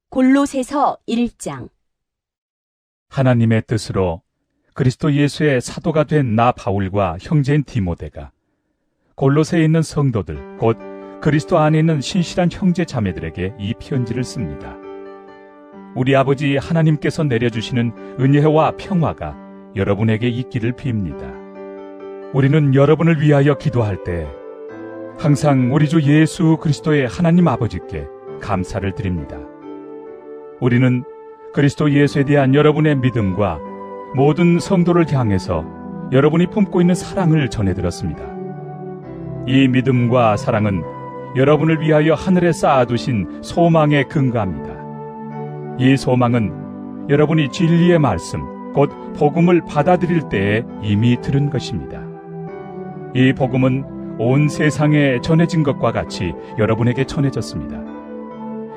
골로새서 1장. 하나님의 뜻으로 그리스도 예수의 사도가 된 나 바울과 형제인 디모데가 골로새에 있는 성도들 곧 그리스도 안에 있는 신실한 형제 자매들에게 이 편지를 씁니다. 우리 아버지 하나님께서 내려주시는 은혜와 평화가 여러분에게 있기를 빕니다. 우리는 여러분을 위하여 기도할 때 항상 우리 주 예수 그리스도의 하나님 아버지께 감사를 드립니다. 우리는 그리스도 예수에 대한 여러분의 믿음과 모든 성도를 향해서 여러분이 품고 있는 사랑을 전해들었습니다. 이 믿음과 사랑은 여러분을 위하여 하늘에 쌓아두신 소망에 근거합니다. 이 소망은 여러분이 진리의 말씀, 곧 복음을 받아들일 때에 이미 들은 것입니다. 이 복음은 온 세상에 전해진 것과 같이 여러분에게 전해졌습니다.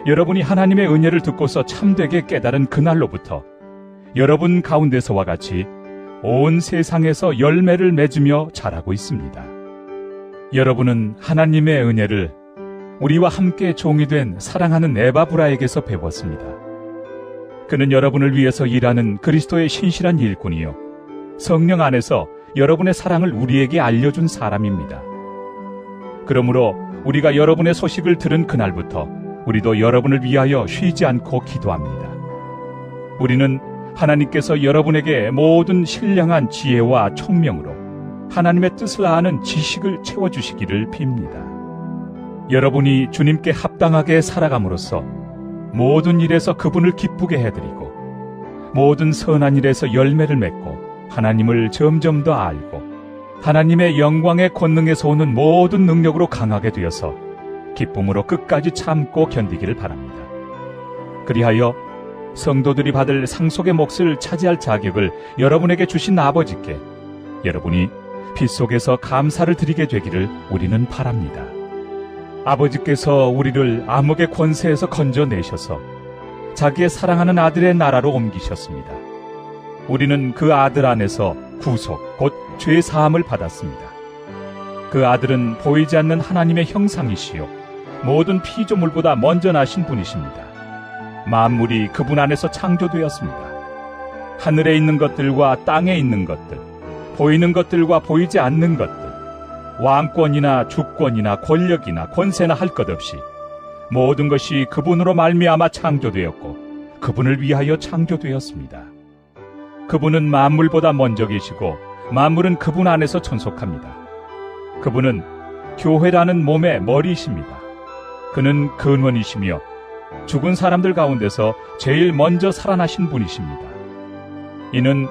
여러분이 하나님의 은혜를 듣고서 참되게 깨달은 그날로부터 여러분 가운데서와 같이 온 세상에서 열매를 맺으며 자라고 있습니다. 여러분은 하나님의 은혜를 우리와 함께 종이 된 사랑하는 에바브라에게서 배웠습니다. 그는 여러분을 위해서 일하는 그리스도의 신실한 일꾼이요, 성령 안에서 여러분의 사랑을 우리에게 알려준 사람입니다. 그러므로 우리가 여러분의 소식을 들은 그날부터 우리도 여러분을 위하여 쉬지 않고 기도합니다. 우리는 하나님께서 여러분에게 모든 신령한 지혜와 총명으로 하나님의 뜻을 아는 지식을 채워주시기를 빕니다. 여러분이 주님께 합당하게 살아감으로써 모든 일에서 그분을 기쁘게 해드리고 모든 선한 일에서 열매를 맺고 하나님을 점점 더 알고 하나님의 영광의 권능에서 오는 모든 능력으로 강하게 되어서 기쁨으로 끝까지 참고 견디기를 바랍니다. 그리하여 성도들이 받을 상속의 몫을 차지할 자격을 여러분에게 주신 아버지께 여러분이 빛 속에서 감사를 드리게 되기를 우리는 바랍니다. 아버지께서 우리를 암흑의 권세에서 건져내셔서 자기의 사랑하는 아들의 나라로 옮기셨습니다. 우리는 그 아들 안에서 구속, 곧 죄 사함을 받았습니다. 그 아들은 보이지 않는 하나님의 형상이시요 모든 피조물보다 먼저 나신 분이십니다. 만물이 그분 안에서 창조되었습니다. 하늘에 있는 것들과 땅에 있는 것들, 보이는 것들과 보이지 않는 것들, 왕권이나 주권이나 권력이나 권세나 할 것 없이 모든 것이 그분으로 말미암아 창조되었고 그분을 위하여 창조되었습니다. 그분은 만물보다 먼저 계시고 만물은 그분 안에서 존속합니다. 그분은 교회라는 몸의 머리이십니다. 그는 근원이시며 죽은 사람들 가운데서 제일 먼저 살아나신 분이십니다. 이는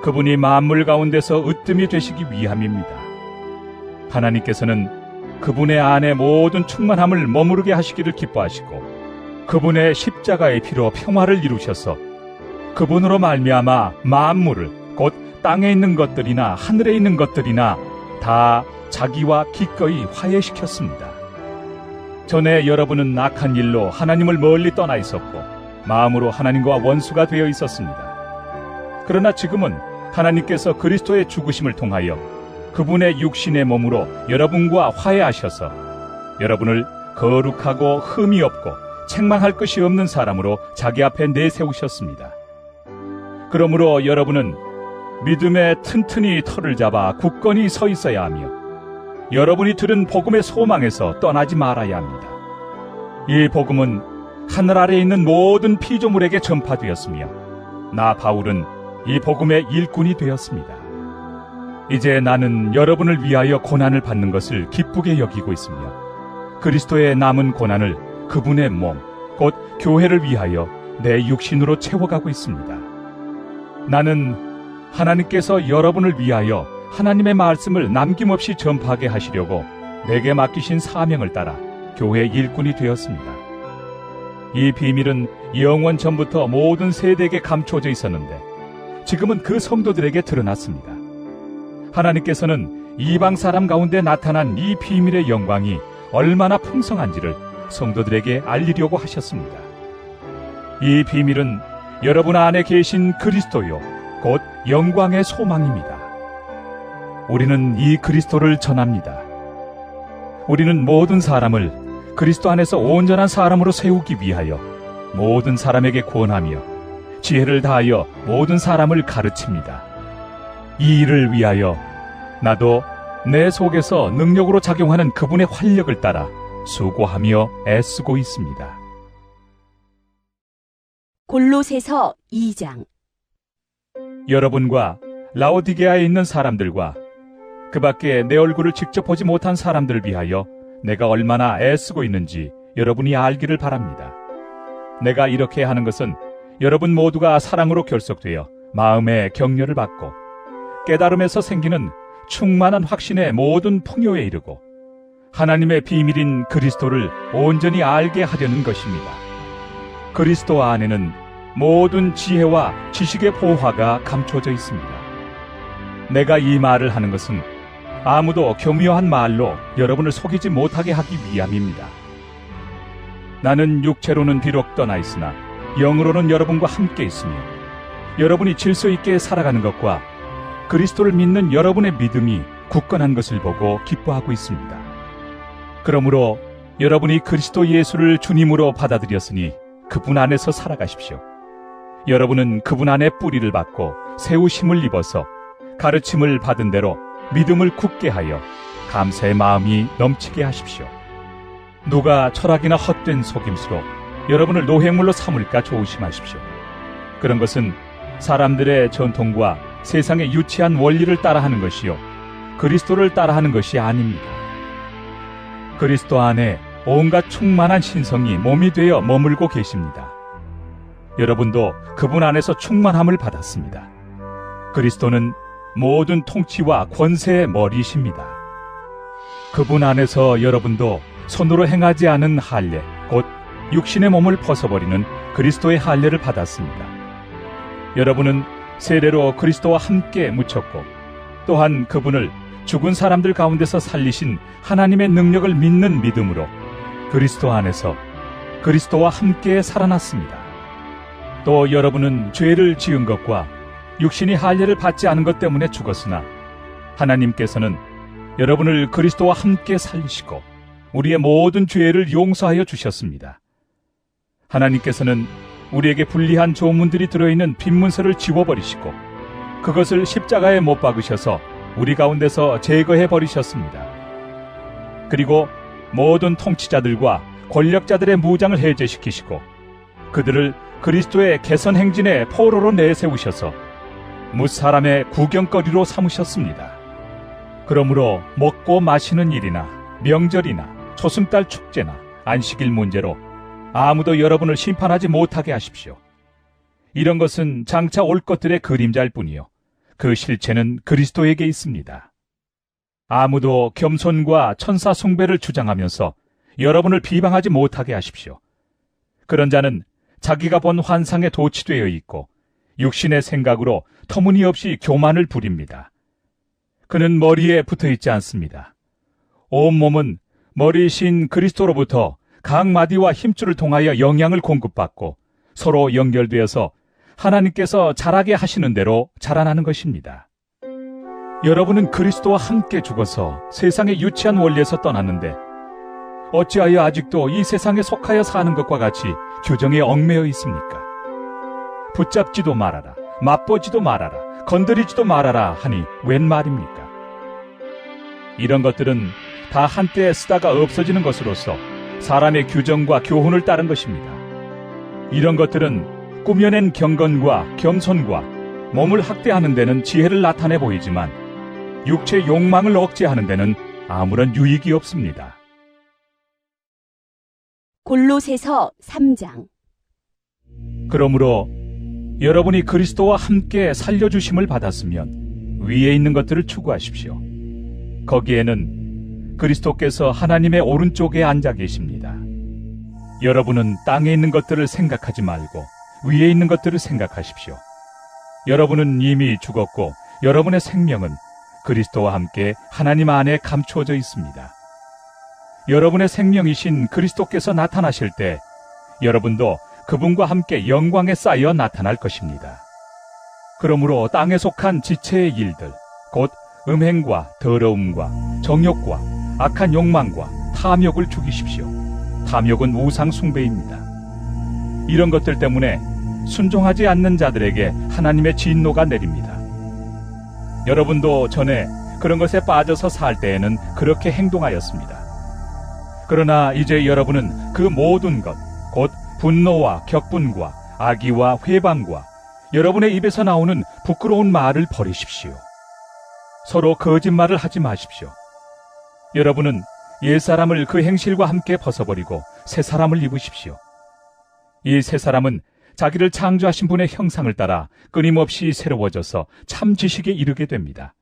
그분이 만물 가운데서 으뜸이 되시기 위함입니다. 하나님께서는 그분의 안에 모든 충만함을 머무르게 하시기를 기뻐하시고 그분의 십자가의 피로 평화를 이루셔서 그분으로 말미암아 만물을 곧 땅에 있는 것들이나 하늘에 있는 것들이나 다 자기와 기꺼이 화해시켰습니다. 전에 여러분은 악한 일로 하나님을 멀리 떠나 있었고 마음으로 하나님과 원수가 되어 있었습니다. 그러나 지금은 하나님께서 그리스도의 죽으심을 통하여 그분의 육신의 몸으로 여러분과 화해하셔서 여러분을 거룩하고 흠이 없고 책망할 것이 없는 사람으로 자기 앞에 내세우셨습니다. 그러므로 여러분은 믿음에 튼튼히 터를 잡아 굳건히 서 있어야 하며 여러분이 들은 복음의 소망에서 떠나지 말아야 합니다. 이 복음은 하늘 아래에 있는 모든 피조물에게 전파되었으며 나 바울은 이 복음의 일꾼이 되었습니다. 이제 나는 여러분을 위하여 고난을 받는 것을 기쁘게 여기고 있으며 그리스도의 남은 고난을 그분의 몸, 곧 교회를 위하여 내 육신으로 채워가고 있습니다. 나는 하나님께서 여러분을 위하여 하나님의 말씀을 남김없이 전파하게 하시려고 내게 맡기신 사명을 따라 교회의 일꾼이 되었습니다. 이 비밀은 영원 전부터 모든 세대에게 감춰져 있었는데 지금은 그 성도들에게 드러났습니다. 하나님께서는 이방 사람 가운데 나타난 이 비밀의 영광이 얼마나 풍성한지를 성도들에게 알리려고 하셨습니다. 이 비밀은 여러분 안에 계신 그리스도요 곧 영광의 소망입니다. 우리는 이 그리스도를 전합니다. 우리는 모든 사람을 그리스도 안에서 온전한 사람으로 세우기 위하여 모든 사람에게 권하며 지혜를 다하여 모든 사람을 가르칩니다. 이 일을 위하여 나도 내 속에서 능력으로 작용하는 그분의 활력을 따라 수고하며 애쓰고 있습니다. 골로새서 2장. 여러분과 라오디게아에 있는 사람들과 그 밖에 내 얼굴을 직접 보지 못한 사람들을 위하여 내가 얼마나 애쓰고 있는지 여러분이 알기를 바랍니다. 내가 이렇게 하는 것은 여러분 모두가 사랑으로 결속되어 마음의 격려를 받고 깨달음에서 생기는 충만한 확신의 모든 풍요에 이르고 하나님의 비밀인 그리스도를 온전히 알게 하려는 것입니다. 그리스도 안에는 모든 지혜와 지식의 보화가 감춰져 있습니다. 내가 이 말을 하는 것은 아무도 교묘한 말로 여러분을 속이지 못하게 하기 위함입니다. 나는 육체로는 비록 떠나 있으나 영으로는 여러분과 함께 있으며 여러분이 질서 있게 살아가는 것과 그리스도를 믿는 여러분의 믿음이 굳건한 것을 보고 기뻐하고 있습니다. 그러므로 여러분이 그리스도 예수를 주님으로 받아들였으니 그분 안에서 살아가십시오. 여러분은 그분 안에 뿌리를 받고 세우심을 입어서 가르침을 받은 대로 믿음을 굳게 하여 감사의 마음이 넘치게 하십시오. 누가 철학이나 헛된 속임수로 여러분을 노획물로 삼을까 조심하십시오. 그런 것은 사람들의 전통과 세상의 유치한 원리를 따라하는 것이요 그리스도를 따라하는 것이 아닙니다. 그리스도 안에 온갖 충만한 신성이 몸이 되어 머물고 계십니다. 여러분도 그분 안에서 충만함을 받았습니다. 그리스도는 모든 통치와 권세의 머리이십니다. 그분 안에서 여러분도 손으로 행하지 않은 할례, 곧 육신의 몸을 벗어버리는 그리스도의 할례를 받았습니다. 여러분은 세례로 그리스도와 함께 묻혔고 또한 그분을 죽은 사람들 가운데서 살리신 하나님의 능력을 믿는 믿음으로 그리스도 안에서 그리스도와 함께 살아났습니다. 또 여러분은 죄를 지은 것과 육신이 할례를 받지 않은 것 때문에 죽었으나 하나님께서는 여러분을 그리스도와 함께 살리시고 우리의 모든 죄를 용서하여 주셨습니다. 하나님께서는 우리에게 불리한 조문들이 들어있는 빈문서를 지워버리시고 그것을 십자가에 못 박으셔서 우리 가운데서 제거해 버리셨습니다. 그리고 모든 통치자들과 권력자들의 무장을 해제시키시고 그들을 그리스도의 개선 행진의 포로로 내세우셔서 무사람의 구경거리로 삼으셨습니다. 그러므로 먹고 마시는 일이나 명절이나 초승달 축제나 안식일 문제로 아무도 여러분을 심판하지 못하게 하십시오. 이런 것은 장차 올 것들의 그림자일 뿐이요 그 실체는 그리스도에게 있습니다. 아무도 겸손과 천사 숭배를 주장하면서 여러분을 비방하지 못하게 하십시오. 그런 자는 자기가 본 환상에 도취되어 있고 육신의 생각으로 터무니없이 교만을 부립니다. 그는 머리에 붙어 있지 않습니다. 온몸은 머리이신 그리스도로부터 각 마디와 힘줄을 통하여 영향을 공급받고 서로 연결되어서 하나님께서 자라게 하시는 대로 자라나는 것입니다. 여러분은 그리스도와 함께 죽어서 세상의 유치한 원리에서 떠났는데 어찌하여 아직도 이 세상에 속하여 사는 것과 같이 규정에 얽매여 있습니까? 붙잡지도 말아라, 맛보지도 말아라, 건드리지도 말아라 하니 웬 말입니까? 이런 것들은 다 한때 쓰다가 없어지는 것으로서 사람의 규정과 교훈을 따른 것입니다. 이런 것들은 꾸며낸 경건과 겸손과 몸을 학대하는 데는 지혜를 나타내 보이지만 육체 욕망을 억제하는 데는 아무런 유익이 없습니다. 골로새서 3장. 그러므로 여러분이 그리스도와 함께 살려주심을 받았으면 위에 있는 것들을 추구하십시오. 거기에는 그리스도께서 하나님의 오른쪽에 앉아 계십니다. 여러분은 땅에 있는 것들을 생각하지 말고 위에 있는 것들을 생각하십시오. 여러분은 이미 죽었고 여러분의 생명은 그리스도와 함께 하나님 안에 감추어져 있습니다. 여러분의 생명이신 그리스도께서 나타나실 때 여러분도 그분과 함께 영광에 쌓여 나타날 것입니다. 그러므로 땅에 속한 지체의 일들, 곧 음행과 더러움과 정욕과 악한 욕망과 탐욕을 죽이십시오. 탐욕은 우상 숭배입니다. 이런 것들 때문에 순종하지 않는 자들에게 하나님의 진노가 내립니다. 여러분도 전에 그런 것에 빠져서 살 때에는 그렇게 행동하였습니다. 그러나 이제 여러분은 그 모든 것, 곧 분노와 격분과 악의와 회방과 여러분의 입에서 나오는 부끄러운 말을 버리십시오. 서로 거짓말을 하지 마십시오. 여러분은 옛사람을 그 행실과 함께 벗어버리고 새 사람을 입으십시오. 이 새 사람은 자기를 창조하신 분의 형상을 따라 끊임없이 새로워져서 참 지식에 이르게 됩니다.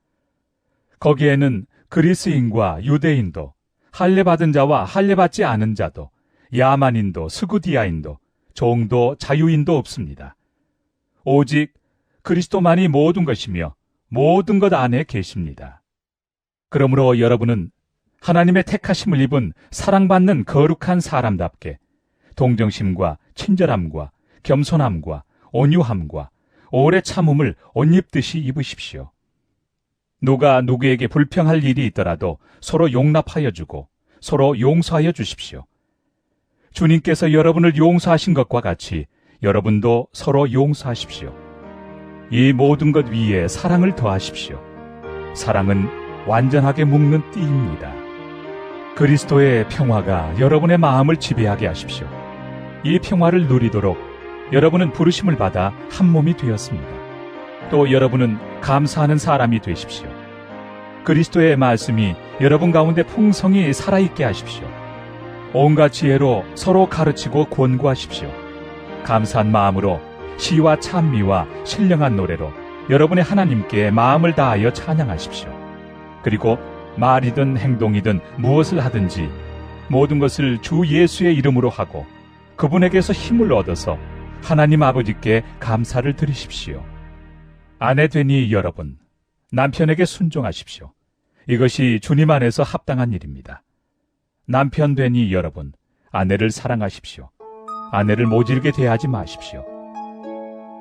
거기에는 그리스인과 유대인도, 할례받은 자와 할례받지 않은 자도, 야만인도 스구디아인도, 종도 자유인도 없습니다. 오직 그리스도만이 모든 것이며 모든 것 안에 계십니다. 그러므로 여러분은 하나님의 택하심을 입은 사랑받는 거룩한 사람답게 동정심과 친절함과 겸손함과 온유함과 오래 참음을 옷 입듯이 입으십시오. 누가 누구에게 불평할 일이 있더라도 서로 용납하여 주고 서로 용서하여 주십시오. 주님께서 여러분을 용서하신 것과 같이 여러분도 서로 용서하십시오. 이 모든 것 위에 사랑을 더하십시오. 사랑은 완전하게 묶는 띠입니다. 그리스도의 평화가 여러분의 마음을 지배하게 하십시오. 이 평화를 누리도록 여러분은 부르심을 받아 한 몸이 되었습니다. 또 여러분은 감사하는 사람이 되십시오. 그리스도의 말씀이 여러분 가운데 풍성히 살아있게 하십시오. 온갖 지혜로 서로 가르치고 권고하십시오. 감사한 마음으로 시와 찬미와 신령한 노래로 여러분의 하나님께 마음을 다하여 찬양하십시오. 그리고 말이든 행동이든 무엇을 하든지 모든 것을 주 예수의 이름으로 하고 그분에게서 힘을 얻어서 하나님 아버지께 감사를 드리십시오. 아내 되니 여러분, 남편에게 순종하십시오. 이것이 주님 안에서 합당한 일입니다. 남편 되니 여러분, 아내를 사랑하십시오. 아내를 모질게 대하지 마십시오.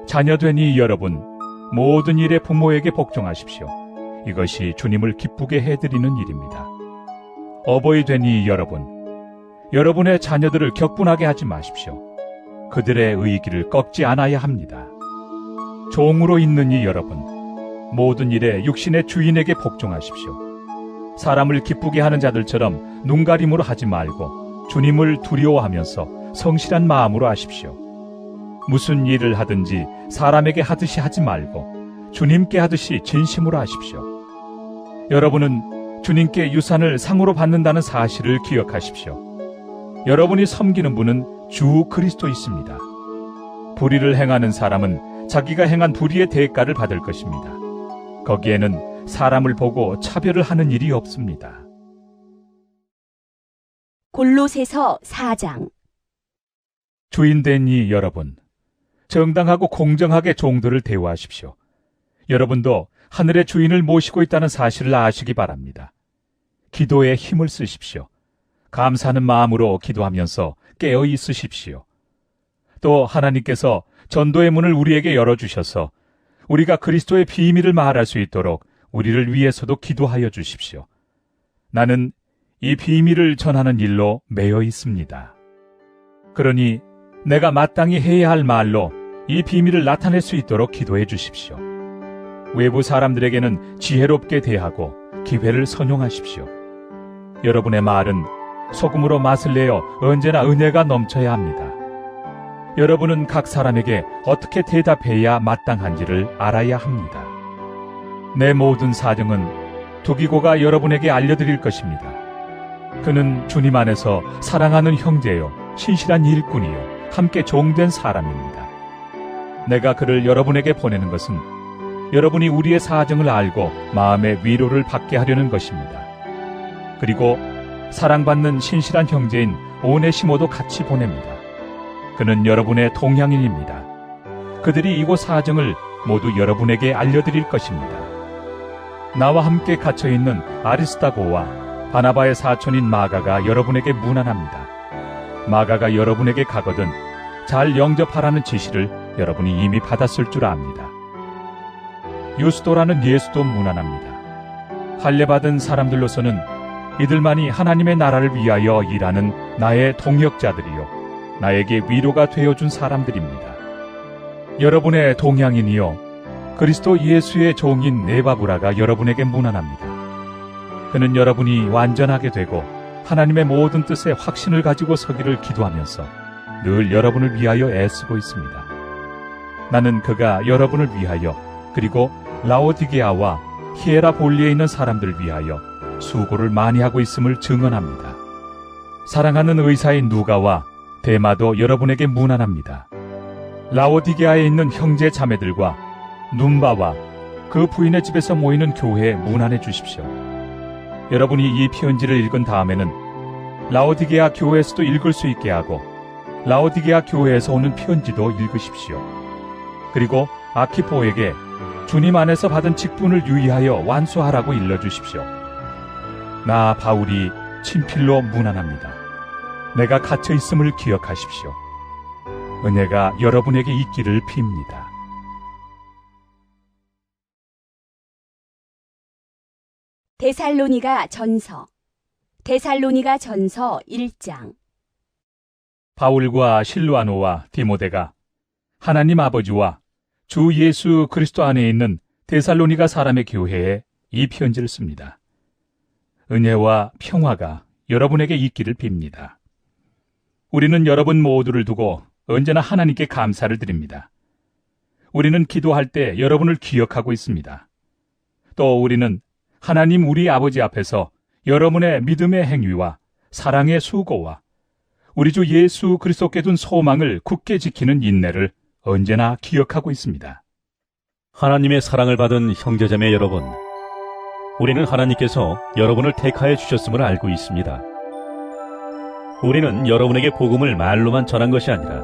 자녀 되니 여러분, 모든 일에 부모에게 복종하십시오. 이것이 주님을 기쁘게 해드리는 일입니다. 어버이 되니 여러분, 여러분의 자녀들을 격분하게 하지 마십시오. 그들의 의기를 꺾지 않아야 합니다. 종으로 있느니 여러분, 모든 일에 육신의 주인에게 복종하십시오. 사람을 기쁘게 하는 자들처럼 눈가림으로 하지 말고 주님을 두려워하면서 성실한 마음으로 하십시오. 무슨 일을 하든지 사람에게 하듯이 하지 말고 주님께 하듯이 진심으로 하십시오. 여러분은 주님께 유산을 상으로 받는다는 사실을 기억하십시오. 여러분이 섬기는 분은 주 그리스도 있습니다. 불의를 행하는 사람은 자기가 행한 불의의 대가를 받을 것입니다. 거기에는 사람을 보고 차별을 하는 일이 없습니다. 골로새서 4장. 주인된 이 여러분, 정당하고 공정하게 종들을 대우하십시오. 여러분도 하늘의 주인을 모시고 있다는 사실을 아시기 바랍니다. 기도에 힘을 쓰십시오. 감사하는 마음으로 기도하면서 깨어 있으십시오. 또 하나님께서 전도의 문을 우리에게 열어주셔서 우리가 그리스도의 비밀을 말할 수 있도록 우리를 위해서도 기도하여 주십시오. 나는 이 비밀을 전하는 일로 매여 있습니다. 그러니 내가 마땅히 해야 할 말로 이 비밀을 나타낼 수 있도록 기도해 주십시오. 외부 사람들에게는 지혜롭게 대하고 기회를 선용하십시오. 여러분의 말은 소금으로 맛을 내어 언제나 은혜가 넘쳐야 합니다. 여러분은 각 사람에게 어떻게 대답해야 마땅한지를 알아야 합니다. 내 모든 사정은 두기고가 여러분에게 알려드릴 것입니다. 그는 주님 안에서 사랑하는 형제요, 신실한 일꾼이요, 함께 종된 사람입니다. 내가 그를 여러분에게 보내는 것은 여러분이 우리의 사정을 알고 마음의 위로를 받게 하려는 것입니다. 그리고 사랑받는 신실한 형제인 오네시모도 같이 보냅니다. 그는 여러분의 동향인입니다. 그들이 이곳 사정을 모두 여러분에게 알려드릴 것입니다. 나와 함께 갇혀있는 아리스타고와 바나바의 사촌인 마가가 여러분에게 문안합니다. 마가가 여러분에게 가거든 잘 영접하라는 지시를 여러분이 이미 받았을 줄 압니다. 유스도라는 예수도 문안합니다. 할례받은 사람들로서는 이들만이 하나님의 나라를 위하여 일하는 나의 동역자들이요 나에게 위로가 되어준 사람들입니다. 여러분의 동양인이요 그리스도 예수의 종인 네바브라가 여러분에게 문안합니다. 그는 여러분이 완전하게 되고 하나님의 모든 뜻에 확신을 가지고 서기를 기도하면서 늘 여러분을 위하여 애쓰고 있습니다. 나는 그가 여러분을 위하여 그리고 라오디게아와 히에라볼리에 있는 사람들을 위하여 수고를 많이 하고 있음을 증언합니다. 사랑하는 의사인 누가와 데마도 여러분에게 문안합니다. 라오디게아에 있는 형제 자매들과 눈바와 그 부인의 집에서 모이는 교회에 문안해 주십시오. 여러분이 이 편지를 읽은 다음에는 라오디게아 교회에서도 읽을 수 있게 하고 라오디게아 교회에서 오는 편지도 읽으십시오. 그리고 아키포에게 주님 안에서 받은 직분을 유의하여 완수하라고 일러주십시오. 나 바울이 친필로 문안합니다. 내가 갇혀 있음을 기억하십시오. 은혜가 여러분에게 있기를 빕니다. 데살로니가 전서 1장. 바울과 실루아노와 디모데가 하나님 아버지와 주 예수 그리스도 안에 있는 데살로니가 사람의 교회에 이 편지를 씁니다. 은혜와 평화가 여러분에게 있기를 빕니다. 우리는 여러분 모두를 두고 언제나 하나님께 감사를 드립니다. 우리는 기도할 때 여러분을 기억하고 있습니다. 또 우리는 하나님 우리 아버지 앞에서 여러분의 믿음의 행위와 사랑의 수고와 우리 주 예수 그리스도께 둔 소망을 굳게 지키는 인내를 언제나 기억하고 있습니다. 하나님의 사랑을 받은 형제자매 여러분, 우리는 하나님께서 여러분을 택하여 주셨음을 알고 있습니다. 우리는 여러분에게 복음을 말로만 전한 것이 아니라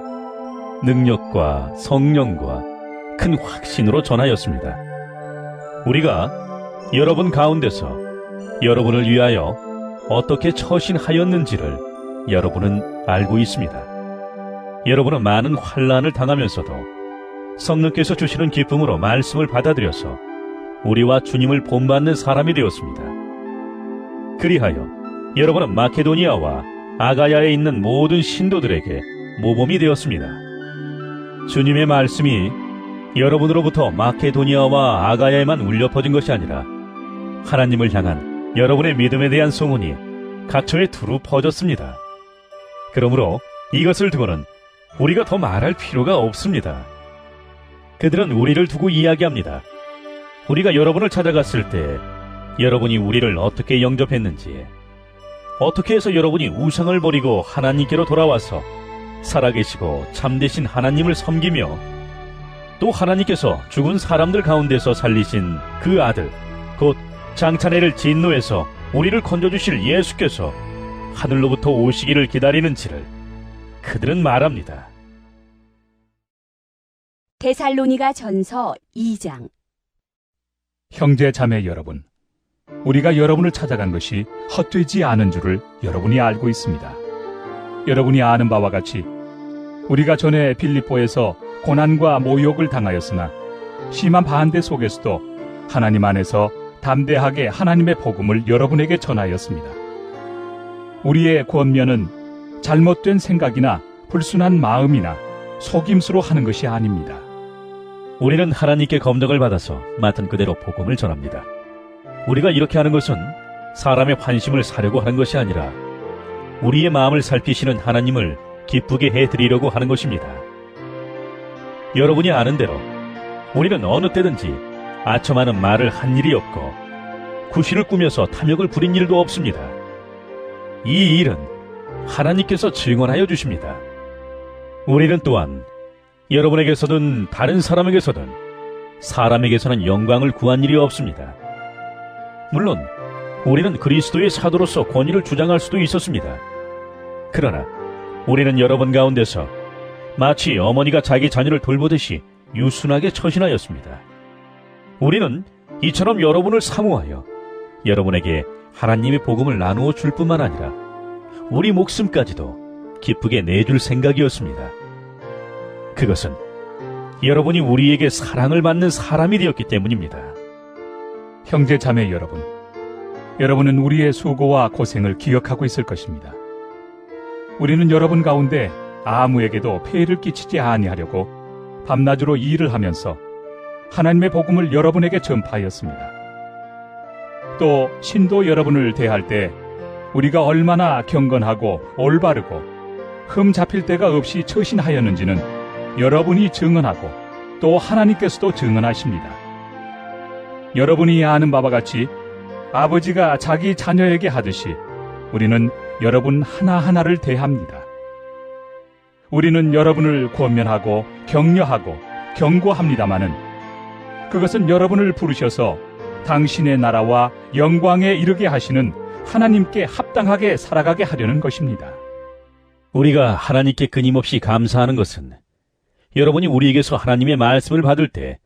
능력과 성령과 큰 확신으로 전하였습니다. 우리가 여러분 가운데서 여러분을 위하여 어떻게 처신하였는지를 여러분은 알고 있습니다. 여러분은 많은 환난을 당하면서도 성령께서 주시는 기쁨으로 말씀을 받아들여서 우리와 주님을 본받는 사람이 되었습니다. 그리하여 여러분은 마케도니아와 아가야에 있는 모든 신도들에게 모범이 되었습니다. 주님의 말씀이 여러분으로부터 마케도니아와 아가야에만 울려 퍼진 것이 아니라 하나님을 향한 여러분의 믿음에 대한 소문이 각처에 두루 퍼졌습니다. 그러므로 이것을 두고는 우리가 더 말할 필요가 없습니다. 그들은 우리를 두고 이야기합니다. 우리가 여러분을 찾아갔을 때 여러분이 우리를 어떻게 영접했는지, 어떻게 해서 여러분이 우상을 버리고 하나님께로 돌아와서 살아계시고 참되신 하나님을 섬기며 또 하나님께서 죽은 사람들 가운데서 살리신 그 아들 곧 장차내를 진노에서 우리를 건져주실 예수께서 하늘로부터 오시기를 기다리는지를 그들은 말합니다. 데살로니가 전서 2장. 형제 자매 여러분, 우리가 여러분을 찾아간 것이 헛되지 않은 줄을 여러분이 알고 있습니다. 여러분이 아는 바와 같이 우리가 전에 빌립보에서 고난과 모욕을 당하였으나 심한 반대 속에서도 하나님 안에서 담대하게 하나님의 복음을 여러분에게 전하였습니다. 우리의 권면은 잘못된 생각이나 불순한 마음이나 속임수로 하는 것이 아닙니다. 우리는 하나님께 검정을 받아서 맡은 그대로 복음을 전합니다. 우리가 이렇게 하는 것은 사람의 환심을 사려고 하는 것이 아니라 우리의 마음을 살피시는 하나님을 기쁘게 해드리려고 하는 것입니다. 여러분이 아는 대로 우리는 어느 때든지 아첨하는 말을 한 일이 없고 구실을 꾸며서 탐욕을 부린 일도 없습니다. 이 일은 하나님께서 증언하여 주십니다. 우리는 또한 여러분에게서든 다른 사람에게서든 사람에게서는 영광을 구한 일이 없습니다. 물론 우리는 그리스도의 사도로서 권위를 주장할 수도 있었습니다. 그러나 우리는 여러분 가운데서 마치 어머니가 자기 자녀를 돌보듯이 유순하게 처신하였습니다. 우리는 이처럼 여러분을 사모하여 여러분에게 하나님의 복음을 나누어 줄 뿐만 아니라 우리 목숨까지도 기쁘게 내줄 생각이었습니다. 그것은 여러분이 우리에게 사랑을 받는 사람이 되었기 때문입니다. 형제 자매 여러분, 여러분은 우리의 수고와 고생을 기억하고 있을 것입니다. 우리는 여러분 가운데 아무에게도 폐해를 끼치지 아니하려고 밤낮으로 일을 하면서 하나님의 복음을 여러분에게 전파하였습니다. 또 신도 여러분을 대할 때 우리가 얼마나 경건하고 올바르고 흠 잡힐 데가 없이 처신하였는지는 여러분이 증언하고 또 하나님께서도 증언하십니다. 여러분이 아는 바와 같이 아버지가 자기 자녀에게 하듯이 우리는 여러분 하나하나를 대합니다. 우리는 여러분을 권면하고 격려하고 경고합니다마는 그것은 여러분을 부르셔서 당신의 나라와 영광에 이르게 하시는 하나님께 합당하게 살아가게 하려는 것입니다. 우리가 하나님께 끊임없이 감사하는 것은 여러분이 우리에게서 하나님의 말씀을 받을 때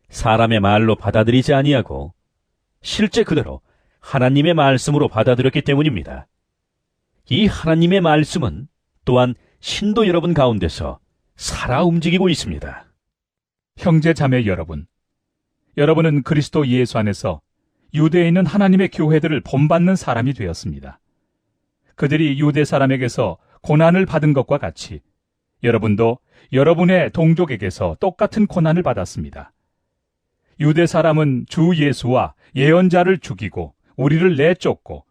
사람의 말로 받아들이지 아니하고 실제 그대로 하나님의 말씀으로 받아들였기 때문입니다. 이 하나님의 말씀은 또한 신도 여러분 가운데서 살아 움직이고 있습니다. 형제 자매 여러분, 여러분은 그리스도 예수 안에서 유대에 있는 하나님의 교회들을 본받는 사람이 되었습니다. 그들이 유대 사람에게서 고난을 받은 것과 같이 여러분도 여러분의 동족에게서 똑같은 고난을 받았습니다. 유대 사람은 주 예수와 예언자를 죽이고 우리를 내쫓고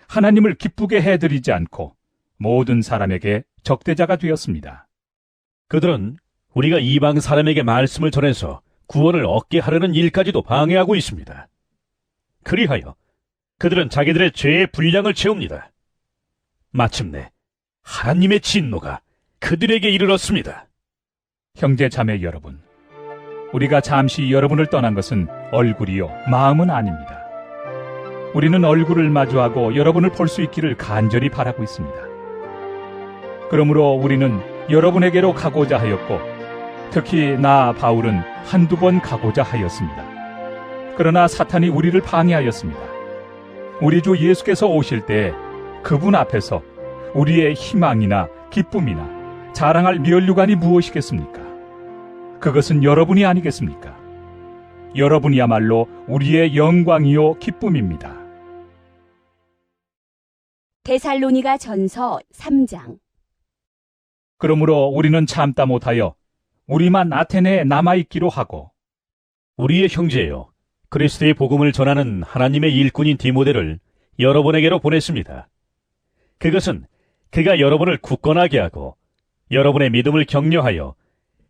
하나님을 기쁘게 해드리지 않고 모든 사람에게 적대자가 되었습니다. 그들은 우리가 이방 사람에게 말씀을 전해서 구원을 얻게 하려는 일까지도 방해하고 있습니다. 그리하여 그들은 자기들의 죄의 분량을 채웁니다. 마침내 하나님의 진노가 그들에게 이르렀습니다. 형제 자매 여러분, 우리가 잠시 여러분을 떠난 것은 얼굴이요 마음은 아닙니다. 우리는 얼굴을 마주하고 여러분을 볼 수 있기를 간절히 바라고 있습니다. 그러므로 우리는 여러분에게로 가고자 하였고 특히 나 바울은 한두 번 가고자 하였습니다. 그러나 사탄이 우리를 방해하였습니다. 우리 주 예수께서 오실 때 그분 앞에서 우리의 희망이나 기쁨이나 자랑할 면류관이 무엇이겠습니까? 그것은 여러분이 아니겠습니까? 여러분이야말로 우리의 영광이요 기쁨입니다. 데살로니가 전서 3장. 그러므로 우리는 참다 못하여 우리만 아테네에 남아있기로 하고 우리의 형제여, 그리스도의 복음을 전하는 하나님의 일꾼인 디모데를 여러분에게로 보냈습니다. 그것은 그가 여러분을 굳건하게 하고 여러분의 믿음을 격려하여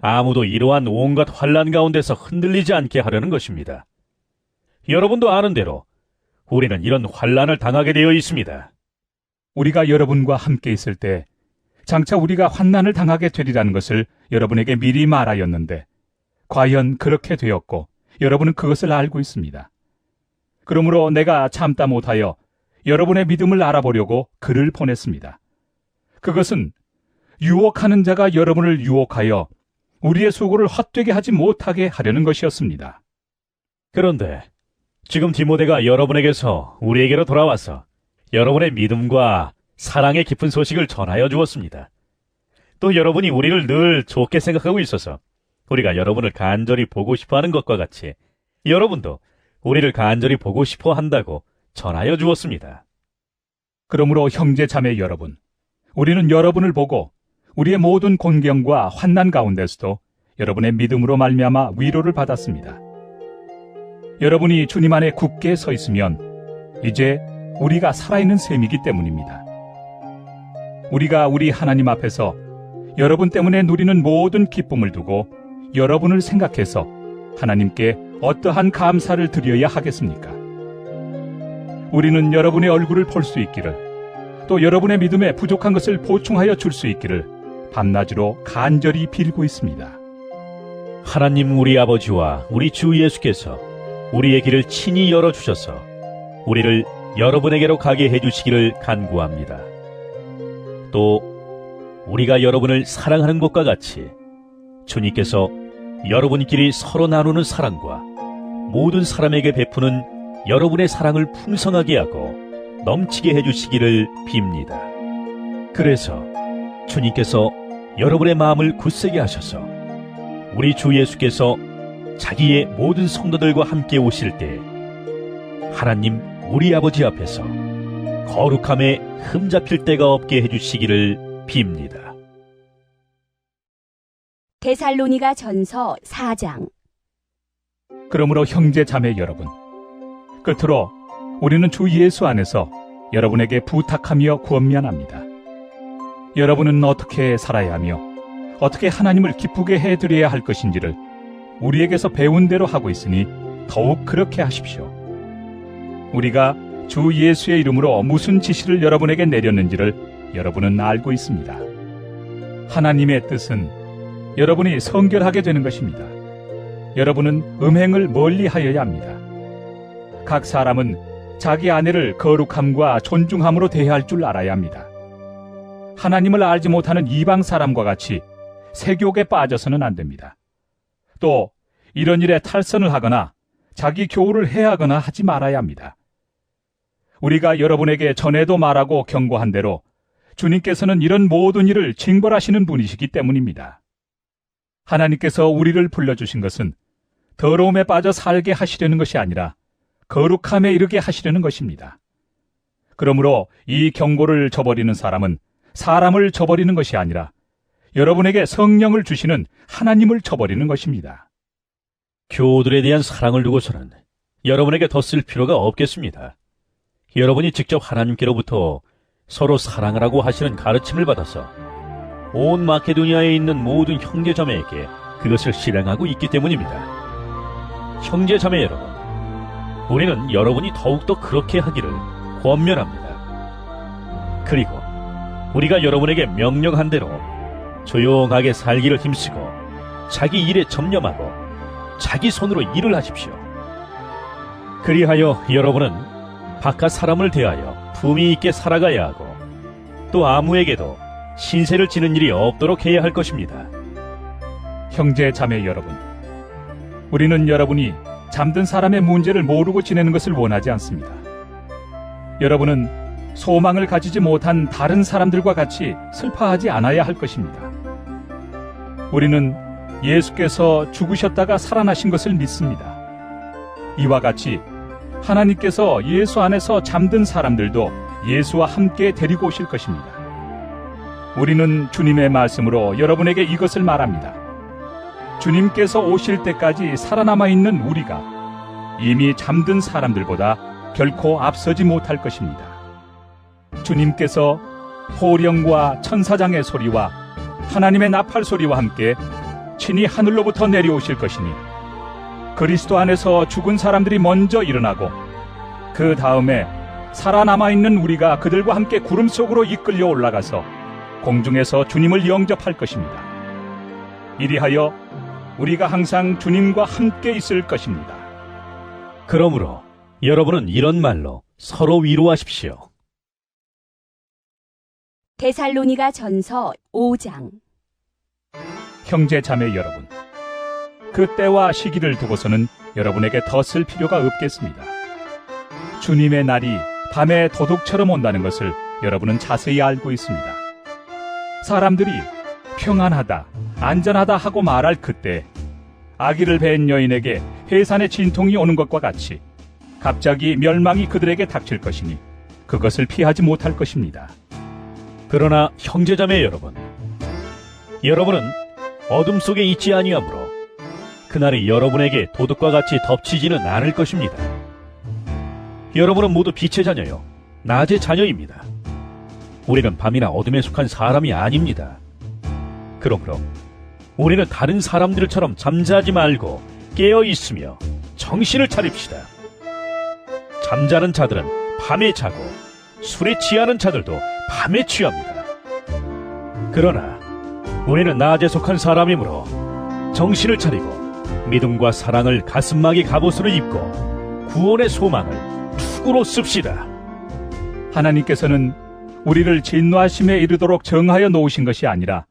아무도 이러한 온갖 환난 가운데서 흔들리지 않게 하려는 것입니다. 여러분도 아는 대로 우리는 이런 환난을 당하게 되어 있습니다. 우리가 여러분과 함께 있을 때 장차 우리가 환난을 당하게 되리라는 것을 여러분에게 미리 말하였는데 과연 그렇게 되었고 여러분은 그것을 알고 있습니다. 그러므로 내가 참다 못하여 여러분의 믿음을 알아보려고 글을 보냈습니다. 그것은 유혹하는 자가 여러분을 유혹하여 우리의 수고를 헛되게 하지 못하게 하려는 것이었습니다. 그런데 지금 디모데가 여러분에게서 우리에게로 돌아와서 여러분의 믿음과 사랑의 깊은 소식을 전하여 주었습니다. 또 여러분이 우리를 늘 좋게 생각하고 있어서 우리가 여러분을 간절히 보고 싶어하는 것과 같이 여러분도 우리를 간절히 보고 싶어 한다고 전하여 주었습니다. 그러므로 형제 자매 여러분, 우리는 여러분을 보고 우리의 모든 곤경과 환난 가운데서도 여러분의 믿음으로 말미암아 위로를 받았습니다. 여러분이 주님 안에 굳게 서 있으면 이제 우리가 살아있는 셈이기 때문입니다. 우리가 우리 하나님 앞에서 여러분 때문에 누리는 모든 기쁨을 두고 여러분을 생각해서 하나님께 어떠한 감사를 드려야 하겠습니까? 우리는 여러분의 얼굴을 볼 수 있기를, 또 여러분의 믿음에 부족한 것을 보충하여 줄 수 있기를 밤낮으로 간절히 빌고 있습니다. 하나님 우리 아버지와 우리 주 예수께서 우리의 길을 친히 열어주셔서 우리를 여러분에게로 가게 해주시기를 간구합니다. 또 우리가 여러분을 사랑하는 것과 같이 주님께서 여러분끼리 서로 나누는 사랑과 모든 사람에게 베푸는 여러분의 사랑을 풍성하게 하고 넘치게 해주시기를 빕니다. 그래서 주님께서 여러분의 마음을 굳세게 하셔서 우리 주 예수께서 자기의 모든 성도들과 함께 오실 때 하나님 우리 아버지 앞에서 거룩함에 흠잡힐 데가 없게 해주시기를 빕니다. 데살로니가 전서 4장. 그러므로 형제 자매 여러분, 끝으로 우리는 주 예수 안에서 여러분에게 부탁하며 권면합니다. 여러분은 어떻게 살아야 하며 어떻게 하나님을 기쁘게 해드려야 할 것인지를 우리에게서 배운 대로 하고 있으니 더욱 그렇게 하십시오. 우리가 주 예수의 이름으로 무슨 지시를 여러분에게 내렸는지를 여러분은 알고 있습니다. 하나님의 뜻은 여러분이 성결하게 되는 것입니다. 여러분은 음행을 멀리하여야 합니다. 각 사람은 자기 아내를 거룩함과 존중함으로 대할 줄 알아야 합니다. 하나님을 알지 못하는 이방 사람과 같이 세욕에 빠져서는 안 됩니다. 또 이런 일에 탈선을 하거나 자기 교훈을 해하거나 하지 말아야 합니다. 우리가 여러분에게 전에도 말하고 경고한 대로 주님께서는 이런 모든 일을 징벌하시는 분이시기 때문입니다. 하나님께서 우리를 불러주신 것은 더러움에 빠져 살게 하시려는 것이 아니라 거룩함에 이르게 하시려는 것입니다. 그러므로 이 경고를 저버리는 사람은 사람을 저버리는 것이 아니라 여러분에게 성령을 주시는 하나님을 저버리는 것입니다. 교우들에 대한 사랑을 두고서는 여러분에게 더 쓸 필요가 없겠습니다. 여러분이 직접 하나님께로부터 서로 사랑하라고 하시는 가르침을 받아서 온 마케도니아에 있는 모든 형제자매에게 그것을 실행하고 있기 때문입니다. 형제자매 여러분, 우리는 여러분이 더욱더 그렇게 하기를 권면합니다. 그리고 우리가 여러분에게 명령한 대로 조용하게 살기를 힘쓰고 자기 일에 전념하고 자기 손으로 일을 하십시오. 그리하여 여러분은 바깥 사람을 대하여 품위 있게 살아가야 하고 또 아무에게도 신세를 지는 일이 없도록 해야 할 것입니다. 형제 자매 여러분, 우리는 여러분이 잠든 사람의 문제를 모르고 지내는 것을 원하지 않습니다. 여러분은 소망을 가지지 못한 다른 사람들과 같이 슬퍼하지 않아야 할 것입니다. 우리는 예수께서 죽으셨다가 살아나신 것을 믿습니다. 이와 같이 하나님께서 예수 안에서 잠든 사람들도 예수와 함께 데리고 오실 것입니다. 우리는 주님의 말씀으로 여러분에게 이것을 말합니다. 주님께서 오실 때까지 살아남아 있는 우리가 이미 잠든 사람들보다 결코 앞서지 못할 것입니다. 주님께서 호령과 천사장의 소리와 하나님의 나팔 소리와 함께 친히 하늘로부터 내려오실 것이니 그리스도 안에서 죽은 사람들이 먼저 일어나고 그 다음에 살아남아 있는 우리가 그들과 함께 구름 속으로 이끌려 올라가서 공중에서 주님을 영접할 것입니다. 이리하여 우리가 항상 주님과 함께 있을 것입니다. 그러므로 여러분은 이런 말로 서로 위로하십시오. 데살로니가 전서 5장. 형제 자매 여러분, 그 때와 시기를 두고서는 여러분에게 더 쓸 필요가 없겠습니다. 주님의 날이 밤에 도둑처럼 온다는 것을 여러분은 자세히 알고 있습니다. 사람들이 평안하다, 안전하다 하고 말할 그때 아기를 낳은 여인에게 해산의 진통이 오는 것과 같이 갑자기 멸망이 그들에게 닥칠 것이니 그것을 피하지 못할 것입니다. 그러나 형제자매 여러분, 여러분은 어둠 속에 있지 아니하므로 그날이 여러분에게 도둑과 같이 덮치지는 않을 것입니다. 여러분은 모두 빛의 자녀요, 낮의 자녀입니다. 우리는 밤이나 어둠에 속한 사람이 아닙니다. 그러므로 우리는 다른 사람들처럼 잠자지 말고 깨어 있으며 정신을 차립시다. 잠자는 자들은 밤에 자고 술에 취하는 자들도 밤에 취합니다. 그러나 우리는 낮에 속한 사람이므로 정신을 차리고 믿음과 사랑을 가슴막이 갑옷으로 입고 구원의 소망을 투구로 씁시다. 하나님께서는 우리를 진노하심에 이르도록 정하여 놓으신 것이 아니라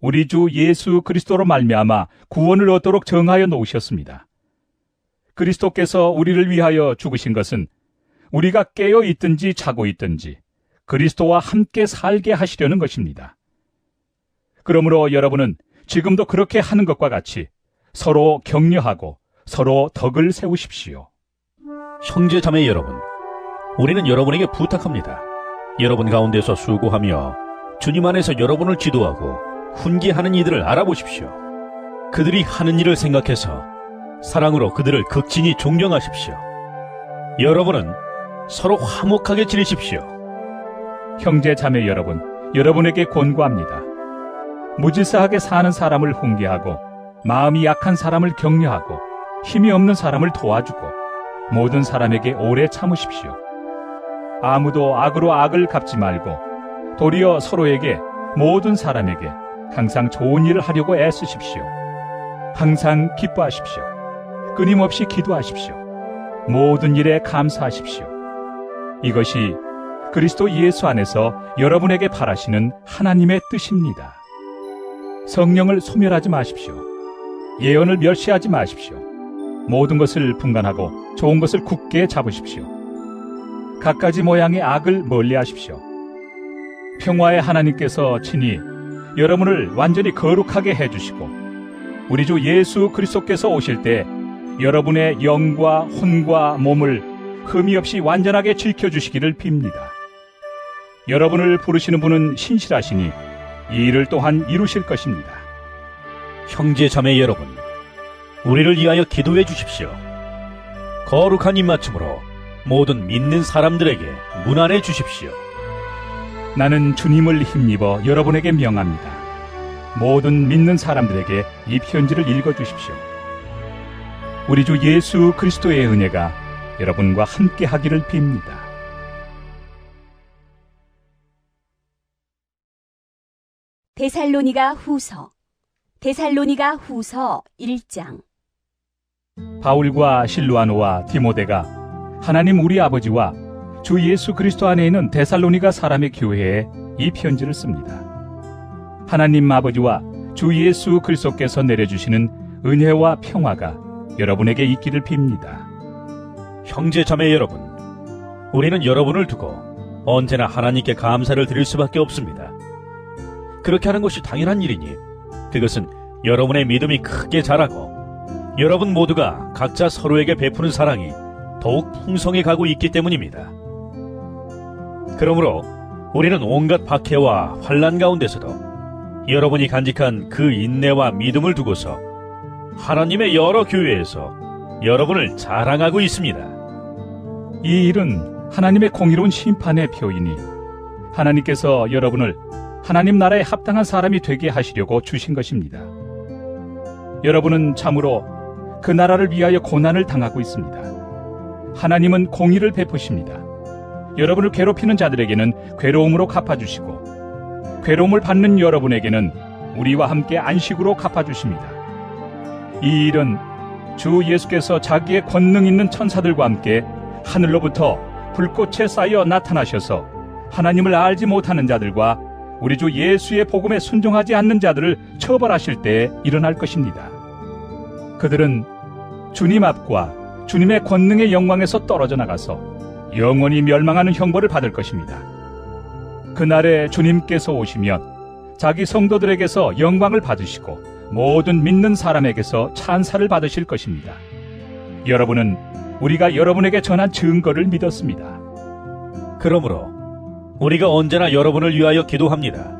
우리 주 예수 그리스도로 말미암아 구원을 얻도록 정하여 놓으셨습니다. 그리스도께서 우리를 위하여 죽으신 것은 우리가 깨어 있든지 자고 있든지 그리스도와 함께 살게 하시려는 것입니다. 그러므로 여러분은 지금도 그렇게 하는 것과 같이 서로 격려하고 서로 덕을 세우십시오. 형제 자매 여러분, 우리는 여러분에게 부탁합니다. 여러분 가운데서 수고하며 주님 안에서 여러분을 기도하고 훈계하는 이들을 알아보십시오. 그들이 하는 일을 생각해서 사랑으로 그들을 극진히 존경하십시오. 여러분은 서로 화목하게 지내십시오. 형제 자매 여러분, 여러분에게 권고합니다. 무질서하게 사는 사람을 훈계하고 마음이 약한 사람을 격려하고 힘이 없는 사람을 도와주고 모든 사람에게 오래 참으십시오. 아무도 악으로 악을 갚지 말고 도리어 서로에게 모든 사람에게 항상 좋은 일을 하려고 애쓰십시오. 항상 기뻐하십시오. 끊임없이 기도하십시오. 모든 일에 감사하십시오. 이것이 그리스도 예수 안에서 여러분에게 바라시는 하나님의 뜻입니다. 성령을 소멸하지 마십시오. 예언을 멸시하지 마십시오. 모든 것을 분간하고 좋은 것을 굳게 잡으십시오. 갖가지 모양의 악을 멀리하십시오. 평화의 하나님께서 친히 여러분을 완전히 거룩하게 해주시고 우리 주 예수 그리스도께서 오실 때 여러분의 영과 혼과 몸을 흠이 없이 완전하게 지켜주시기를 빕니다. 여러분을 부르시는 분은 신실하시니 이 일을 또한 이루실 것입니다. 형제 자매 여러분, 우리를 위하여 기도해 주십시오. 거룩한 입맞춤으로 모든 믿는 사람들에게 문안해 주십시오. 나는 주님을 힘입어 여러분에게 명합니다. 모든 믿는 사람들에게 이 편지를 읽어주십시오. 우리 주 예수 그리스도의 은혜가 여러분과 함께 하기를 빕니다. 데살로니가 후서 1장. 바울과 실루아노와 디모데가 하나님 우리 아버지와 주 예수 그리스도 안에 있는 데살로니가 사람의 교회에 이 편지를 씁니다. 하나님 아버지와 주 예수 그리스도께서 내려주시는 은혜와 평화가 여러분에게 있기를 빕니다. 형제 자매 여러분, 우리는 여러분을 두고 언제나 하나님께 감사를 드릴 수밖에 없습니다. 그렇게 하는 것이 당연한 일이니 그것은 여러분의 믿음이 크게 자라고 여러분 모두가 각자 서로에게 베푸는 사랑이 더욱 풍성해 가고 있기 때문입니다. 그러므로 우리는 온갖 박해와 환난 가운데서도 여러분이 간직한 그 인내와 믿음을 두고서 하나님의 여러 교회에서 여러분을 자랑하고 있습니다. 이 일은 하나님의 공의로운 심판의 표이니 하나님께서 여러분을 하나님 나라에 합당한 사람이 되게 하시려고 주신 것입니다. 여러분은 참으로 그 나라를 위하여 고난을 당하고 있습니다. 하나님은 공의를 베푸십니다. 여러분을 괴롭히는 자들에게는 괴로움으로 갚아주시고 괴로움을 받는 여러분에게는 우리와 함께 안식으로 갚아주십니다. 이 일은 주 예수께서 자기의 권능 있는 천사들과 함께 하늘로부터 불꽃에 쌓여 나타나셔서 하나님을 알지 못하는 자들과 우리 주 예수의 복음에 순종하지 않는 자들을 처벌하실 때에 일어날 것입니다. 그들은 주님 앞과 주님의 권능의 영광에서 떨어져 나가서 영원히 멸망하는 형벌을 받을 것입니다. 그날에 주님께서 오시면 자기 성도들에게서 영광을 받으시고 모든 믿는 사람에게서 찬사를 받으실 것입니다. 여러분은 우리가 여러분에게 전한 증거를 믿었습니다. 그러므로 우리가 언제나 여러분을 위하여 기도합니다.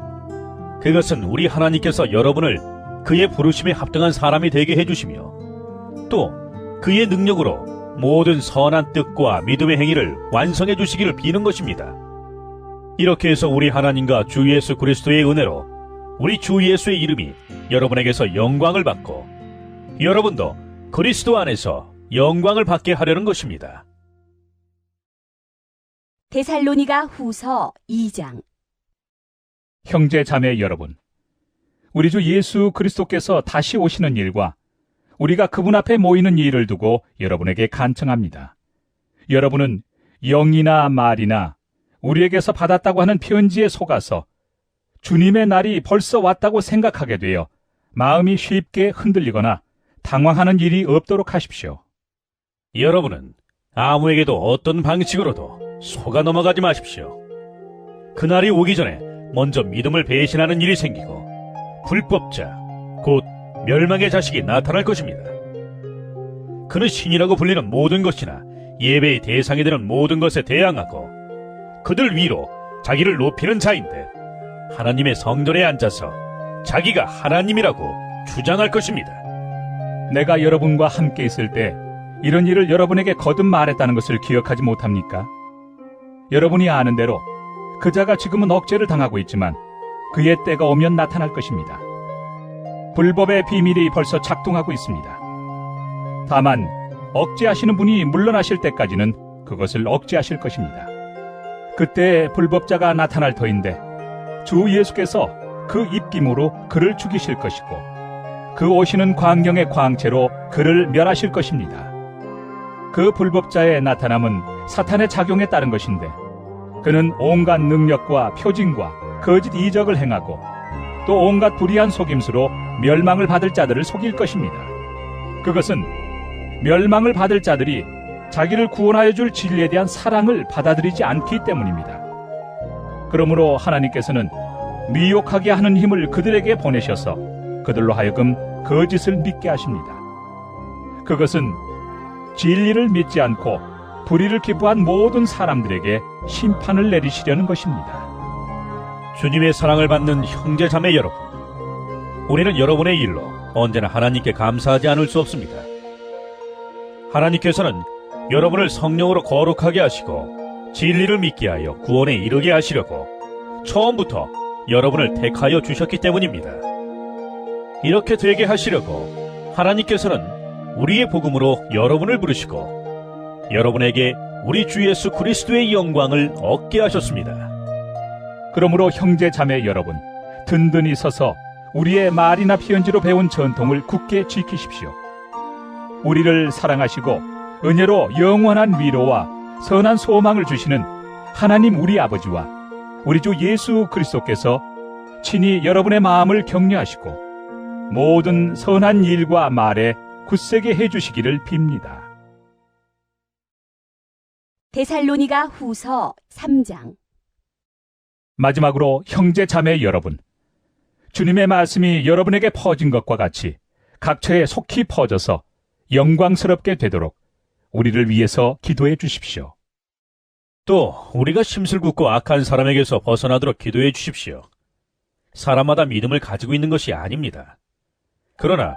그것은 우리 하나님께서 여러분을 그의 부르심에 합당한 사람이 되게 해주시며 또 그의 능력으로 모든 선한 뜻과 믿음의 행위를 완성해 주시기를 비는 것입니다. 이렇게 해서 우리 하나님과 주 예수 그리스도의 은혜로 우리 주 예수의 이름이 여러분에게서 영광을 받고 여러분도 그리스도 안에서 영광을 받게 하려는 것입니다. 데살로니가 후서 2장. 형제 자매 여러분, 우리 주 예수 그리스도께서 다시 오시는 일과 우리가 그분 앞에 모이는 일을 두고 여러분에게 간청합니다. 여러분은 영이나 말이나 우리에게서 받았다고 하는 편지에 속아서 주님의 날이 벌써 왔다고 생각하게 되어 마음이 쉽게 흔들리거나 당황하는 일이 없도록 하십시오. 여러분은 아무에게도 어떤 방식으로도 속아 넘어가지 마십시오. 그날이 오기 전에 먼저 믿음을 배신하는 일이 생기고 불법자, 곧 멸망의 자식이 나타날 것입니다. 그는 신이라고 불리는 모든 것이나 예배의 대상이 되는 모든 것에 대항하고 그들 위로 자기를 높이는 자인데 하나님의 성전에 앉아서 자기가 하나님이라고 주장할 것입니다. 내가 여러분과 함께 있을 때 이런 일을 여러분에게 거듭 말했다는 것을 기억하지 못합니까? 여러분이 아는 대로 그 자가 지금은 억제를 당하고 있지만 그의 때가 오면 나타날 것입니다. 불법의 비밀이 벌써 작동하고 있습니다. 다만 억제하시는 분이 물러나실 때까지는 그것을 억제하실 것입니다. 그때 불법자가 나타날 터인데 주 예수께서 그 입김으로 그를 죽이실 것이고 그 오시는 광경의 광채로 그를 멸하실 것입니다. 그 불법자의 나타남은 사탄의 작용에 따른 것인데 그는 온갖 능력과 표징과 거짓 이적을 행하고 또 온갖 불의한 속임수로 멸망을 받을 자들을 속일 것입니다. 그것은 멸망을 받을 자들이 자기를 구원하여 줄 진리에 대한 사랑을 받아들이지 않기 때문입니다. 그러므로 하나님께서는 미혹하게 하는 힘을 그들에게 보내셔서 그들로 하여금 거짓을 믿게 하십니다. 그것은 진리를 믿지 않고 불의를 기뻐한 모든 사람들에게 심판을 내리시려는 것입니다. 주님의 사랑을 받는 형제 자매 여러분, 우리는 여러분의 일로 언제나 하나님께 감사하지 않을 수 없습니다. 하나님께서는 여러분을 성령으로 거룩하게 하시고 진리를 믿게 하여 구원에 이르게 하시려고 처음부터 여러분을 택하여 주셨기 때문입니다. 이렇게 되게 하시려고 하나님께서는 우리의 복음으로 여러분을 부르시고 여러분에게 우리 주 예수 그리스도의 영광을 얻게 하셨습니다. 그러므로 형제 자매 여러분, 든든히 서서 우리의 말이나 피언지로 배운 전통을 굳게 지키십시오. 우리를 사랑하시고 은혜로 영원한 위로와 선한 소망을 주시는 하나님 우리 아버지와 우리 주 예수 그리스도께서 친히 여러분의 마음을 격려하시고 모든 선한 일과 말에 굳세게 해주시기를 빕니다. 데살로니가 후서 3장. 마지막으로 형제 자매 여러분, 주님의 말씀이 여러분에게 퍼진 것과 같이 각처에 속히 퍼져서 영광스럽게 되도록 우리를 위해서 기도해 주십시오. 또 우리가 심술궂고 악한 사람에게서 벗어나도록 기도해 주십시오. 사람마다 믿음을 가지고 있는 것이 아닙니다. 그러나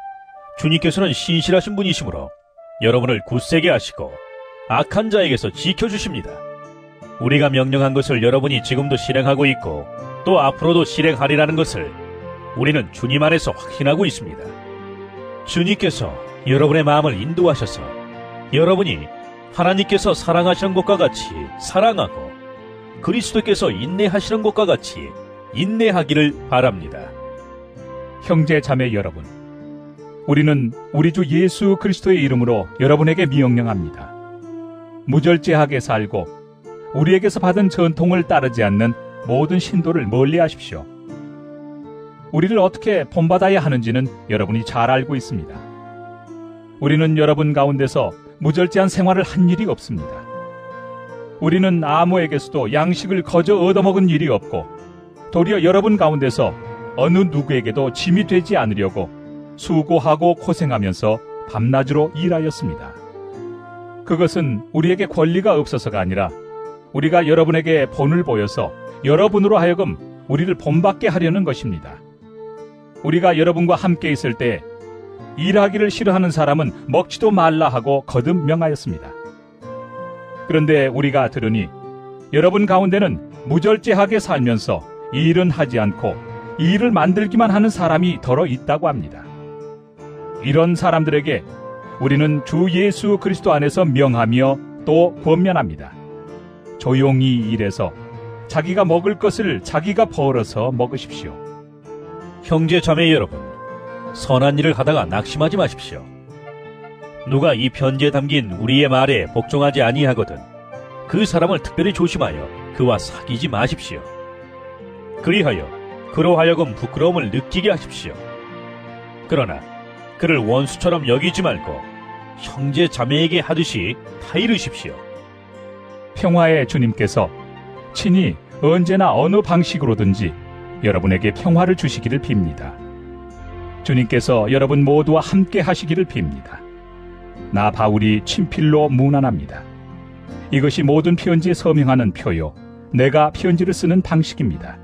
주님께서는 신실하신 분이시므로 여러분을 굳세게 하시고 악한 자에게서 지켜주십니다. 우리가 명령한 것을 여러분이 지금도 실행하고 있고 또 앞으로도 실행하리라는 것을 우리는 주님 안에서 확신하고 있습니다. 주님께서 여러분의 마음을 인도하셔서 여러분이 하나님께서 사랑하시는 것과 같이 사랑하고 그리스도께서 인내하시는 것과 같이 인내하기를 바랍니다. 형제 자매 여러분, 우리는 우리 주 예수 그리스도의 이름으로 여러분에게 명령합니다. 무절제하게 살고 우리에게서 받은 전통을 따르지 않는 모든 신도를 멀리하십시오. 우리를 어떻게 본받아야 하는지는 여러분이 잘 알고 있습니다. 우리는 여러분 가운데서 무절제한 생활을 한 일이 없습니다. 우리는 아무에게서도 양식을 거저 얻어먹은 일이 없고 도리어 여러분 가운데서 어느 누구에게도 짐이 되지 않으려고 수고하고 고생하면서 밤낮으로 일하였습니다. 그것은 우리에게 권리가 없어서가 아니라 우리가 여러분에게 본을 보여서 여러분으로 하여금 우리를 본받게 하려는 것입니다. 우리가 여러분과 함께 있을 때 일하기를 싫어하는 사람은 먹지도 말라 하고 거듭 명하였습니다. 그런데 우리가 들으니 여러분 가운데는 무절제하게 살면서 일은 하지 않고 일을 만들기만 하는 사람이 더러 있다고 합니다. 이런 사람들에게 우리는 주 예수 그리스도 안에서 명하며 또 권면합니다. 조용히 일해서 자기가 먹을 것을 자기가 벌어서 먹으십시오. 형제 자매 여러분, 선한 일을 하다가 낙심하지 마십시오. 누가 이 편지에 담긴 우리의 말에 복종하지 아니하거든 그 사람을 특별히 조심하여 그와 사귀지 마십시오. 그리하여 그로 하여금 부끄러움을 느끼게 하십시오. 그러나 그를 원수처럼 여기지 말고 형제 자매에게 하듯이 타이르십시오. 평화의 주님께서 친히 언제나 어느 방식으로든지 여러분에게 평화를 주시기를 빕니다. 주님께서 여러분 모두와 함께 하시기를 빕니다. 나 바울이 친필로 문안합니다. 이것이 모든 편지에 서명하는 표요, 내가 편지를 쓰는 방식입니다.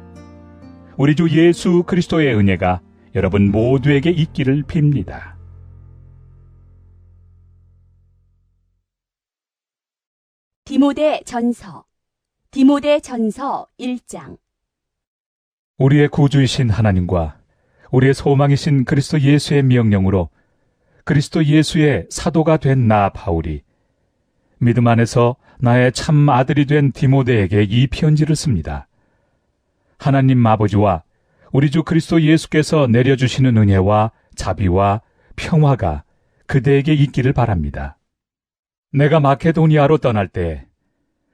우리 주 예수 그리스도의 은혜가 여러분 모두에게 있기를 빕니다. 디모데 전서 1장. 우리의 구주이신 하나님과 우리의 소망이신 그리스도 예수의 명령으로 그리스도 예수의 사도가 된 나 바울이 믿음 안에서 나의 참 아들이 된 디모데에게 이 편지를 씁니다. 하나님 아버지와 우리 주 그리스도 예수께서 내려주시는 은혜와 자비와 평화가 그대에게 있기를 바랍니다. 내가 마케도니아로 떠날 때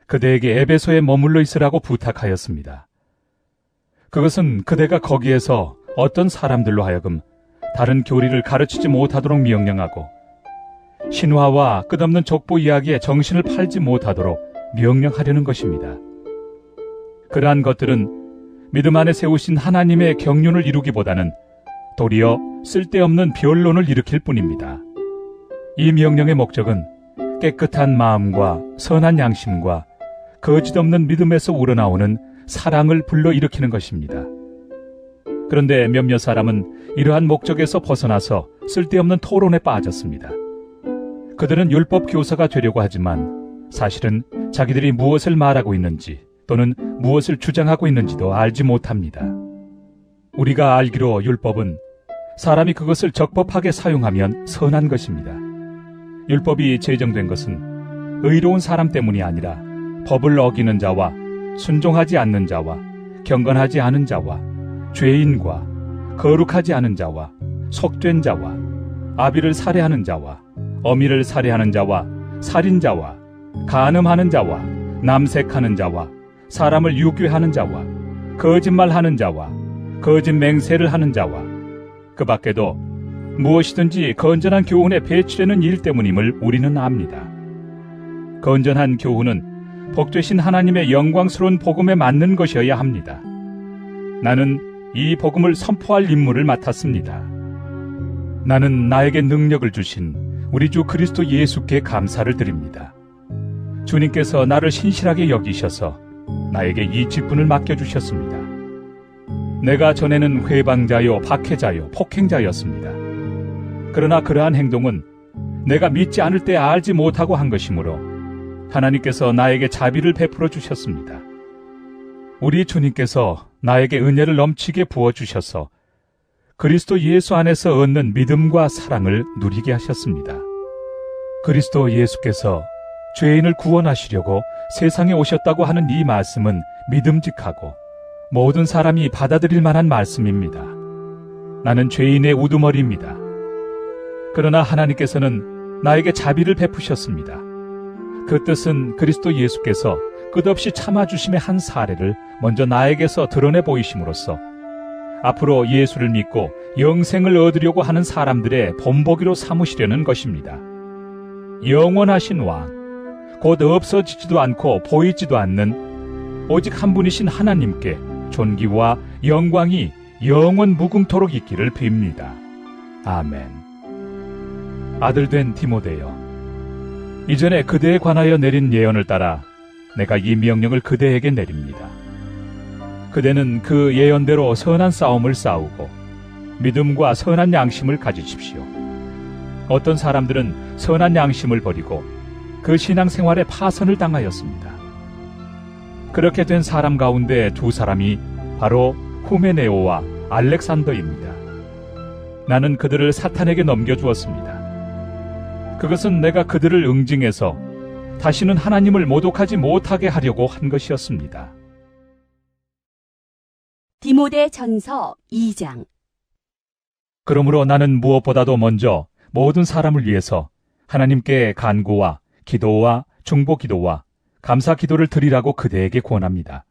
그대에게 에베소에 머물러 있으라고 부탁하였습니다. 그것은 그대가 거기에서 어떤 사람들로 하여금 다른 교리를 가르치지 못하도록 명령하고 신화와 끝없는 족보 이야기에 정신을 팔지 못하도록 명령하려는 것입니다. 그러한 것들은 믿음 안에 세우신 하나님의 경륜을 이루기보다는 도리어 쓸데없는 변론을 일으킬 뿐입니다. 이 명령의 목적은 깨끗한 마음과 선한 양심과 거짓없는 믿음에서 우러나오는 사랑을 불러일으키는 것입니다. 그런데 몇몇 사람은 이러한 목적에서 벗어나서 쓸데없는 토론에 빠졌습니다. 그들은 율법 교사가 되려고 하지만 사실은 자기들이 무엇을 말하고 있는지 또는 무엇을 주장하고 있는지도 알지 못합니다. 우리가 알기로 율법은 사람이 그것을 적법하게 사용하면 선한 것입니다. 율법이 제정된 것은 의로운 사람 때문이 아니라 법을 어기는 자와 순종하지 않는 자와 경건하지 않은 자와 죄인과 거룩하지 않은 자와 속된 자와 아비를 살해하는 자와 어미를 살해하는 자와 살인자와 간음하는 자와 남색하는 자와 사람을 유괴하는 자와 거짓말하는 자와 거짓 맹세를 하는 자와 그 밖에도 무엇이든지 건전한 교훈에 배치되는 일 때문임을 우리는 압니다. 건전한 교훈은 복되신 하나님의 영광스러운 복음에 맞는 것이어야 합니다. 나는 이 복음을 선포할 임무를 맡았습니다. 나는 나에게 능력을 주신 우리 주 그리스도 예수께 감사를 드립니다. 주님께서 나를 신실하게 여기셔서 나에게 이 직분을 맡겨주셨습니다. 내가 전에는 회방자요, 박해자요, 폭행자였습니다. 그러나 그러한 행동은 내가 믿지 않을 때 알지 못하고 한 것이므로 하나님께서 나에게 자비를 베풀어 주셨습니다. 우리 주님께서 나에게 은혜를 넘치게 부어주셔서 그리스도 예수 안에서 얻는 믿음과 사랑을 누리게 하셨습니다. 그리스도 예수께서 죄인을 구원하시려고 세상에 오셨다고 하는 이 말씀은 믿음직하고 모든 사람이 받아들일 만한 말씀입니다. 나는 죄인의 우두머리입니다. 그러나 하나님께서는 나에게 자비를 베푸셨습니다. 그 뜻은 그리스도 예수께서 끝없이 참아주심의 한 사례를 먼저 나에게서 드러내 보이심으로써 앞으로 예수를 믿고 영생을 얻으려고 하는 사람들의 본보기로 삼으시려는 것입니다. 영원하신 왕, 곧 없어지지도 않고 보이지도 않는 오직 한 분이신 하나님께 존귀와 영광이 영원 무궁토록 있기를 빕니다. 아멘. 아들된 디모데여, 이전에 그대에 관하여 내린 예언을 따라 내가 이 명령을 그대에게 내립니다. 그대는 그 예언대로 선한 싸움을 싸우고 믿음과 선한 양심을 가지십시오. 어떤 사람들은 선한 양심을 버리고 그 신앙생활에 파선을 당하였습니다. 그렇게 된 사람 가운데 두 사람이 바로 후메네오와 알렉산더입니다. 나는 그들을 사탄에게 넘겨주었습니다. 그것은 내가 그들을 응징해서 다시는 하나님을 모독하지 못하게 하려고 한 것이었습니다. 디모데 전서 2장. 그러므로 나는 무엇보다도 먼저 모든 사람을 위해서 하나님께 간구와 기도와 중보 기도와 감사 기도를 드리라고 그대에게 권합니다.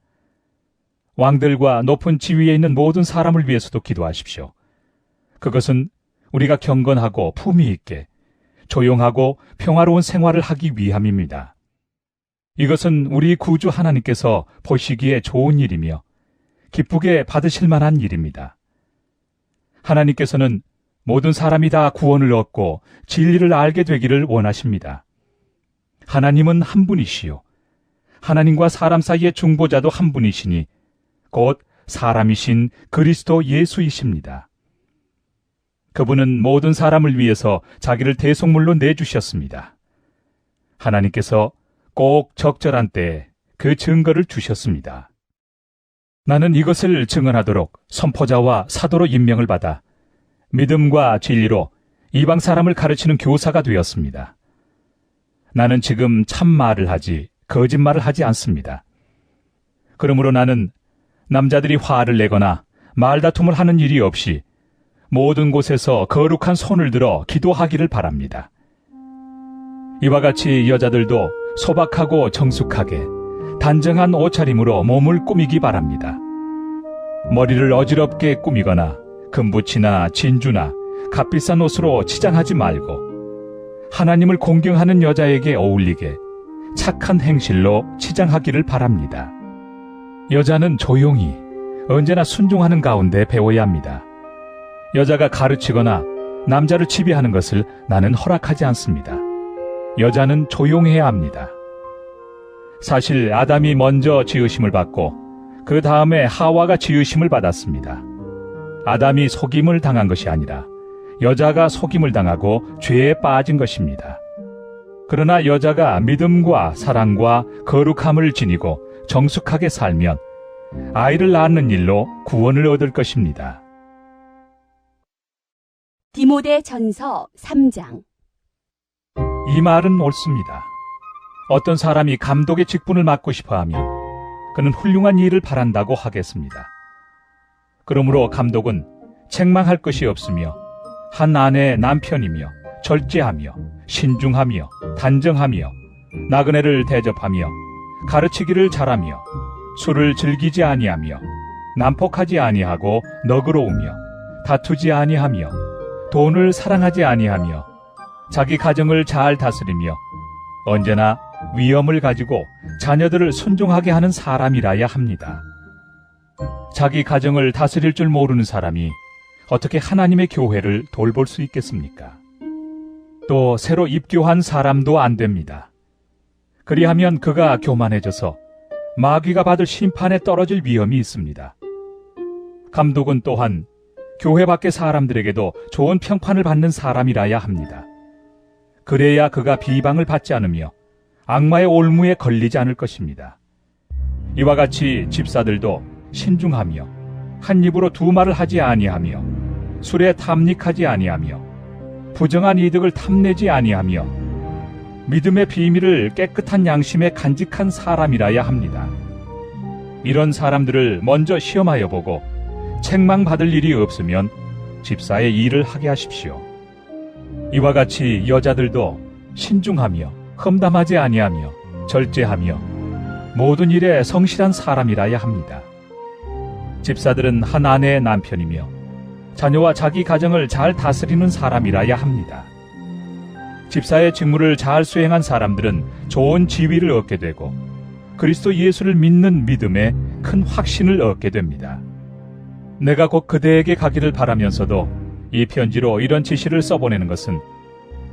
왕들과 높은 지위에 있는 모든 사람을 위해서도 기도하십시오. 그것은 우리가 경건하고 품위 있게 조용하고 평화로운 생활을 하기 위함입니다. 이것은 우리 구주 하나님께서 보시기에 좋은 일이며 기쁘게 받으실 만한 일입니다. 하나님께서는 모든 사람이 다 구원을 얻고 진리를 알게 되기를 원하십니다. 하나님은 한 분이시요 하나님과 사람 사이의 중보자도 한 분이시니 곧 사람이신 그리스도 예수이십니다. 그분은 모든 사람을 위해서 자기를 대속물로 내주셨습니다. 하나님께서 꼭 적절한 때에 그 증거를 주셨습니다. 나는 이것을 증언하도록 선포자와 사도로 임명을 받아 믿음과 진리로 이방 사람을 가르치는 교사가 되었습니다. 나는 지금 참말을 하지 거짓말을 하지 않습니다. 그러므로 나는 남자들이 화를 내거나 말다툼을 하는 일이 없이 모든 곳에서 거룩한 손을 들어 기도하기를 바랍니다. 이와 같이 여자들도 소박하고 정숙하게 단정한 옷차림으로 몸을 꾸미기 바랍니다. 머리를 어지럽게 꾸미거나 금붙이나 진주나 값비싼 옷으로 치장하지 말고 하나님을 공경하는 여자에게 어울리게 착한 행실로 치장하기를 바랍니다. 여자는 조용히 언제나 순종하는 가운데 배워야 합니다. 여자가 가르치거나 남자를 지배하는 것을 나는 허락하지 않습니다. 여자는 조용해야 합니다. 사실 아담이 먼저 지으심을 받고 그 다음에 하와가 지으심을 받았습니다. 아담이 속임을 당한 것이 아니라 여자가 속임을 당하고 죄에 빠진 것입니다. 그러나 여자가 믿음과 사랑과 거룩함을 지니고 정숙하게 살면 아이를 낳는 일로 구원을 얻을 것입니다. 디모데전서 3장. 이 말은 옳습니다. 어떤 사람이 감독의 직분을 맡고 싶어하면 그는 훌륭한 일을 바란다고 하겠습니다. 그러므로 감독은 책망할 것이 없으며 한 아내의 남편이며 절제하며 신중하며 단정하며 나그네를 대접하며 가르치기를 잘하며 술을 즐기지 아니하며 난폭하지 아니하고 너그러우며 다투지 아니하며 돈을 사랑하지 아니하며 자기 가정을 잘 다스리며 언제나 위엄을 가지고 자녀들을 순종하게 하는 사람이라야 합니다. 자기 가정을 다스릴 줄 모르는 사람이 어떻게 하나님의 교회를 돌볼 수 있겠습니까? 또 새로 입교한 사람도 안 됩니다. 그리하면 그가 교만해져서 마귀가 받을 심판에 떨어질 위험이 있습니다. 감독은 또한 교회 밖의 사람들에게도 좋은 평판을 받는 사람이라야 합니다. 그래야 그가 비방을 받지 않으며 악마의 올무에 걸리지 않을 것입니다. 이와 같이 집사들도 신중하며 한 입으로 두 말을 하지 아니하며 술에 탐닉하지 아니하며 부정한 이득을 탐내지 아니하며 믿음의 비밀을 깨끗한 양심에 간직한 사람이라야 합니다. 이런 사람들을 먼저 시험하여 보고 책망받을 일이 없으면 집사의 일을 하게 하십시오. 이와 같이 여자들도 신중하며 험담하지 아니하며 절제하며 모든 일에 성실한 사람이라야 합니다. 집사들은 한 아내의 남편이며 자녀와 자기 가정을 잘 다스리는 사람이라야 합니다. 집사의 직무를 잘 수행한 사람들은 좋은 지위를 얻게 되고 그리스도 예수를 믿는 믿음에 큰 확신을 얻게 됩니다. 내가 곧 그대에게 가기를 바라면서도 이 편지로 이런 지시를 써보내는 것은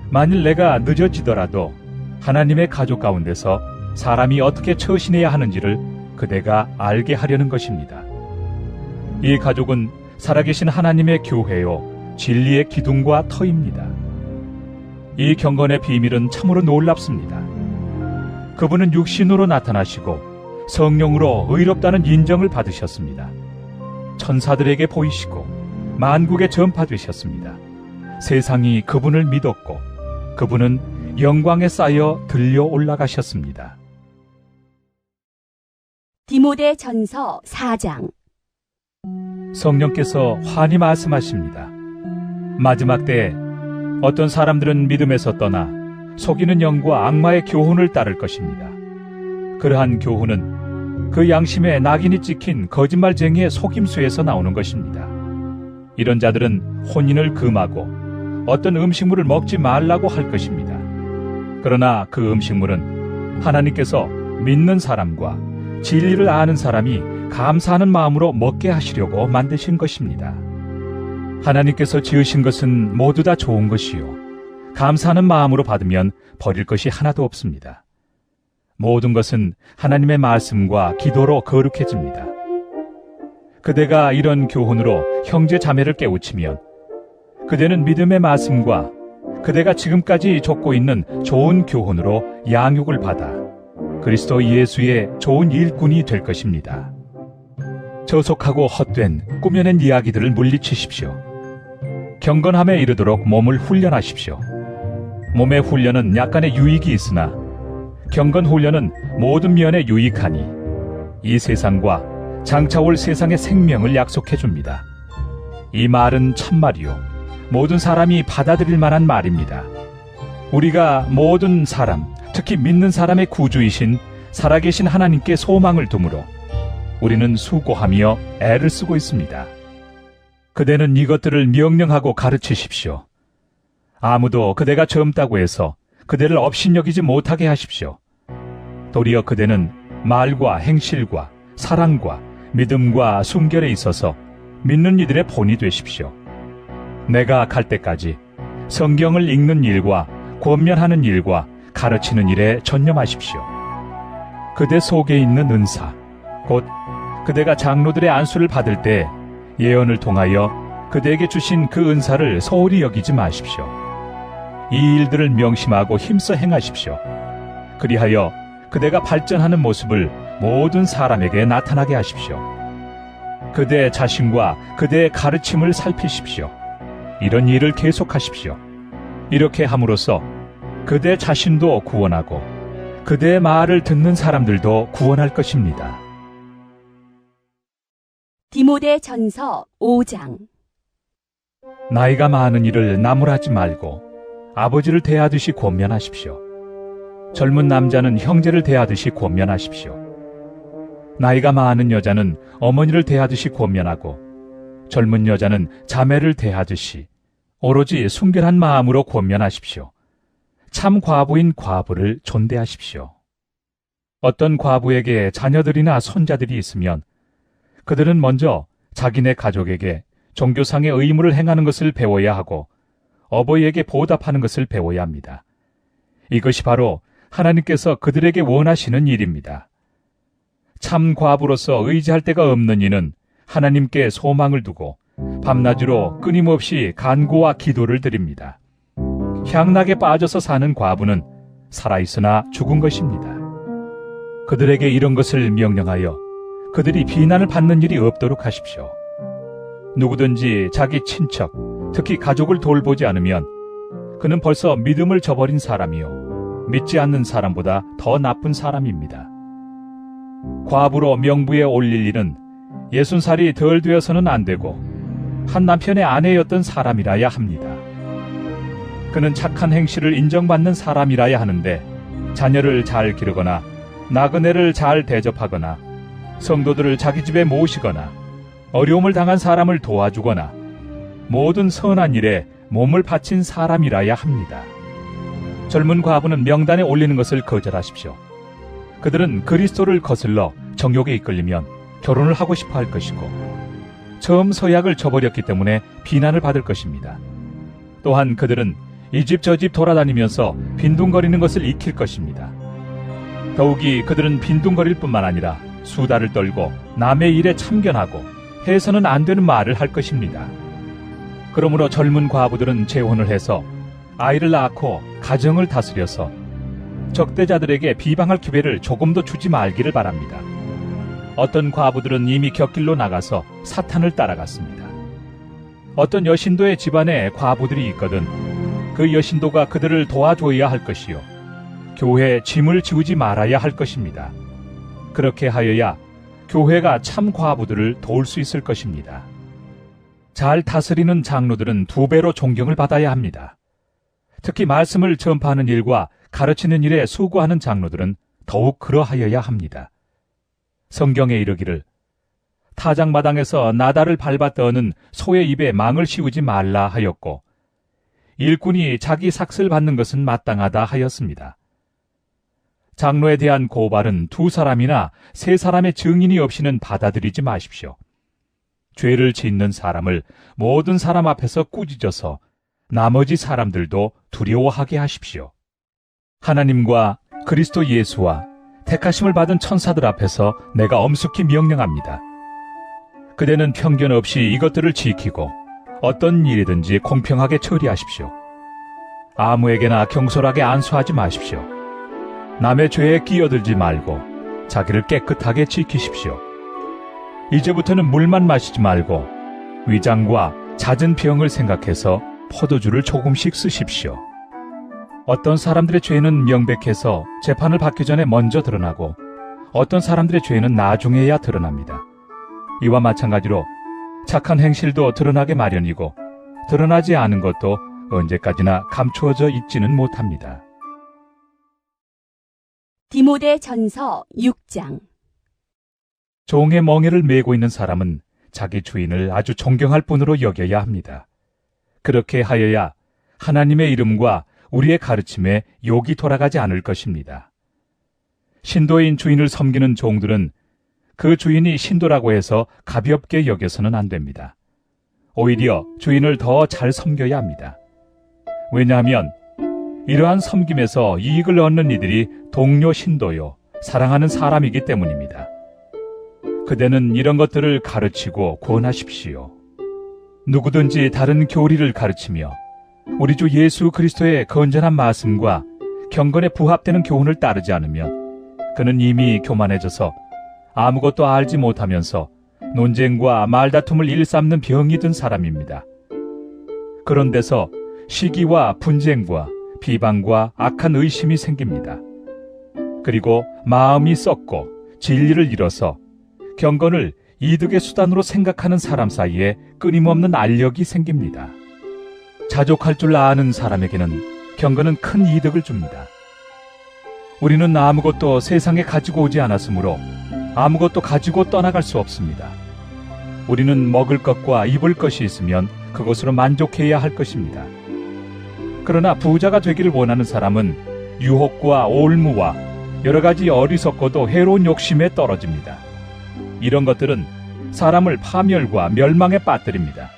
만일 내가 늦어지더라도 하나님의 가족 가운데서 사람이 어떻게 처신해야 하는지를 그대가 알게 하려는 것입니다. 이 가족은 살아계신 하나님의 교회요 진리의 기둥과 터입니다. 이 경건의 비밀은 참으로 놀랍습니다. 그분은 육신으로 나타나시고 성령으로 의롭다는 인정을 받으셨습니다. 천사들에게 보이시고 만국에 전파되셨습니다. 세상이 그분을 믿었고 그분은 영광에 쌓여 들려 올라가셨습니다. 디모데전서 4장. 성령께서 환히 말씀하십니다. 마지막 때에 어떤 사람들은 믿음에서 떠나 속이는 영과 악마의 교훈을 따를 것입니다. 그러한 교훈은 그 양심에 낙인이 찍힌 거짓말쟁이의 속임수에서 나오는 것입니다. 이런 자들은 혼인을 금하고 어떤 음식물을 먹지 말라고 할 것입니다. 그러나 그 음식물은 하나님께서 믿는 사람과 진리를 아는 사람이 감사하는 마음으로 먹게 하시려고 만드신 것입니다. 하나님께서 지으신 것은 모두 다 좋은 것이요 감사하는 마음으로 받으면 버릴 것이 하나도 없습니다. 모든 것은 하나님의 말씀과 기도로 거룩해집니다. 그대가 이런 교훈으로 형제 자매를 깨우치면 그대는 믿음의 말씀과 그대가 지금까지 좇고 있는 좋은 교훈으로 양육을 받아 그리스도 예수의 좋은 일꾼이 될 것입니다. 저속하고 헛된 꾸며낸 이야기들을 물리치십시오. 경건함에 이르도록 몸을 훈련하십시오. 몸의 훈련은 약간의 유익이 있으나 경건 훈련은 모든 면에 유익하니 이 세상과 장차올 세상의 생명을 약속해 줍니다. 이 말은 참말이요, 모든 사람이 받아들일 만한 말입니다. 우리가 모든 사람, 특히 믿는 사람의 구주이신 살아계신 하나님께 소망을 두므로 우리는 수고하며 애를 쓰고 있습니다. 그대는 이것들을 명령하고 가르치십시오. 아무도 그대가 젊다고 해서 그대를 업신여기지 못하게 하십시오. 도리어 그대는 말과 행실과 사랑과 믿음과 순결에 있어서 믿는 이들의 본이 되십시오. 내가 갈 때까지 성경을 읽는 일과 권면하는 일과 가르치는 일에 전념하십시오. 그대 속에 있는 은사, 곧 그대가 장로들의 안수를 받을 때 예언을 통하여 그대에게 주신 그 은사를 소홀히 여기지 마십시오. 이 일들을 명심하고 힘써 행하십시오. 그리하여 그대가 발전하는 모습을 모든 사람에게 나타나게 하십시오. 그대 자신과 그대의 가르침을 살피십시오. 이런 일을 계속하십시오. 이렇게 함으로써 그대 자신도 구원하고 그대의 말을 듣는 사람들도 구원할 것입니다. 디모데 전서 5장. 나이가 많은 이를 나무라지 말고 아버지를 대하듯이 권면하십시오. 젊은 남자는 형제를 대하듯이 권면하십시오. 나이가 많은 여자는 어머니를 대하듯이 권면하고 젊은 여자는 자매를 대하듯이 오로지 순결한 마음으로 권면하십시오. 참 과부인 과부를 존대하십시오. 어떤 과부에게 자녀들이나 손자들이 있으면 그들은 먼저 자기네 가족에게 종교상의 의무를 행하는 것을 배워야 하고 어버이에게 보답하는 것을 배워야 합니다. 이것이 바로 하나님께서 그들에게 원하시는 일입니다. 참 과부로서 의지할 데가 없는 이는 하나님께 소망을 두고 밤낮으로 끊임없이 간구와 기도를 드립니다. 향락에 빠져서 사는 과부는 살아있으나 죽은 것입니다. 그들에게 이런 것을 명령하여 그들이 비난을 받는 일이 없도록 하십시오. 누구든지 자기 친척, 특히 가족을 돌보지 않으면 그는 벌써 믿음을 저버린 사람이요, 믿지 않는 사람보다 더 나쁜 사람입니다. 과부로 명부에 올릴 일은 60살이 덜 되어서는 안 되고 한 남편의 아내였던 사람이라야 합니다. 그는 착한 행실을 인정받는 사람이라야 하는데 자녀를 잘 기르거나 나그네를 잘 대접하거나 성도들을 자기 집에 모시거나 어려움을 당한 사람을 도와주거나 모든 선한 일에 몸을 바친 사람이라야 합니다. 젊은 과부는 명단에 올리는 것을 거절하십시오. 그들은 그리스도를 거슬러 정욕에 이끌리면 결혼을 하고 싶어 할 것이고 처음 서약을 저버렸기 때문에 비난을 받을 것입니다. 또한 그들은 이 집 저 집 돌아다니면서 빈둥거리는 것을 익힐 것입니다. 더욱이 그들은 빈둥거릴 뿐만 아니라 수다를 떨고 남의 일에 참견하고 해서는 안 되는 말을 할 것입니다. 그러므로 젊은 과부들은 재혼을 해서 아이를 낳고 가정을 다스려서 적대자들에게 비방할 기회를 조금도 주지 말기를 바랍니다. 어떤 과부들은 이미 곁길로 나가서 사탄을 따라갔습니다. 어떤 여신도의 집안에 과부들이 있거든 그 여신도가 그들을 도와줘야 할 것이요, 교회에 짐을 지우지 말아야 할 것입니다. 그렇게 하여야 교회가 참 과부들을 도울 수 있을 것입니다. 잘 다스리는 장로들은 2배로 존경을 받아야 합니다. 특히 말씀을 전파하는 일과 가르치는 일에 수고하는 장로들은 더욱 그러하여야 합니다. 성경에 이르기를 타작마당에서 나달을 밟아 떠는 소의 입에 망을 씌우지 말라 하였고 일꾼이 자기 삭슬 받는 것은 마땅하다 하였습니다. 장로에 대한 고발은 2사람이나 3사람의 증인이 없이는 받아들이지 마십시오. 죄를 짓는 사람을 모든 사람 앞에서 꾸짖어서 나머지 사람들도 두려워하게 하십시오. 하나님과 그리스도 예수와 택하심을 받은 천사들 앞에서 내가 엄숙히 명령합니다. 그대는 편견 없이 이것들을 지키고 어떤 일이든지 공평하게 처리하십시오. 아무에게나 경솔하게 안수하지 마십시오. 남의 죄에 끼어들지 말고 자기를 깨끗하게 지키십시오. 이제부터는 물만 마시지 말고 위장과 잦은 병을 생각해서 포도주를 조금씩 쓰십시오. 어떤 사람들의 죄는 명백해서 재판을 받기 전에 먼저 드러나고 어떤 사람들의 죄는 나중에야 드러납니다. 이와 마찬가지로 착한 행실도 드러나게 마련이고 드러나지 않은 것도 언제까지나 감추어져 있지는 못합니다. 디모데전서 6장. 종의 멍에를 메고 있는 사람은 자기 주인을 아주 존경할 뿐으로 여겨야 합니다. 그렇게 하여야 하나님의 이름과 우리의 가르침에 욕이 돌아가지 않을 것입니다. 신도인 주인을 섬기는 종들은 그 주인이 신도라고 해서 가볍게 여겨서는 안 됩니다. 오히려 주인을 더 잘 섬겨야 합니다. 왜냐하면 이러한 섬김에서 이익을 얻는 이들이 동료 신도요, 사랑하는 사람이기 때문입니다. 그대는 이런 것들을 가르치고 권하십시오. 누구든지 다른 교리를 가르치며 우리 주 예수 그리스도의 건전한 말씀과 경건에 부합되는 교훈을 따르지 않으면 그는 이미 교만해져서 아무것도 알지 못하면서 논쟁과 말다툼을 일삼는 병이 든 사람입니다. 그런 데서 시기와 분쟁과 비방과 악한 의심이 생깁니다. 그리고 마음이 썩고 진리를 잃어서 경건을 이득의 수단으로 생각하는 사람 사이에 끊임없는 알력이 생깁니다. 자족할 줄 아는 사람에게는 경건은 큰 이득을 줍니다. 우리는 아무것도 세상에 가지고 오지 않았으므로 아무것도 가지고 떠나갈 수 없습니다. 우리는 먹을 것과 입을 것이 있으면 그것으로 만족해야 할 것입니다. 그러나 부자가 되기를 원하는 사람은 유혹과 올무와 여러 가지 어리석고도 해로운 욕심에 떨어집니다. 이런 것들은 사람을 파멸과 멸망에 빠뜨립니다.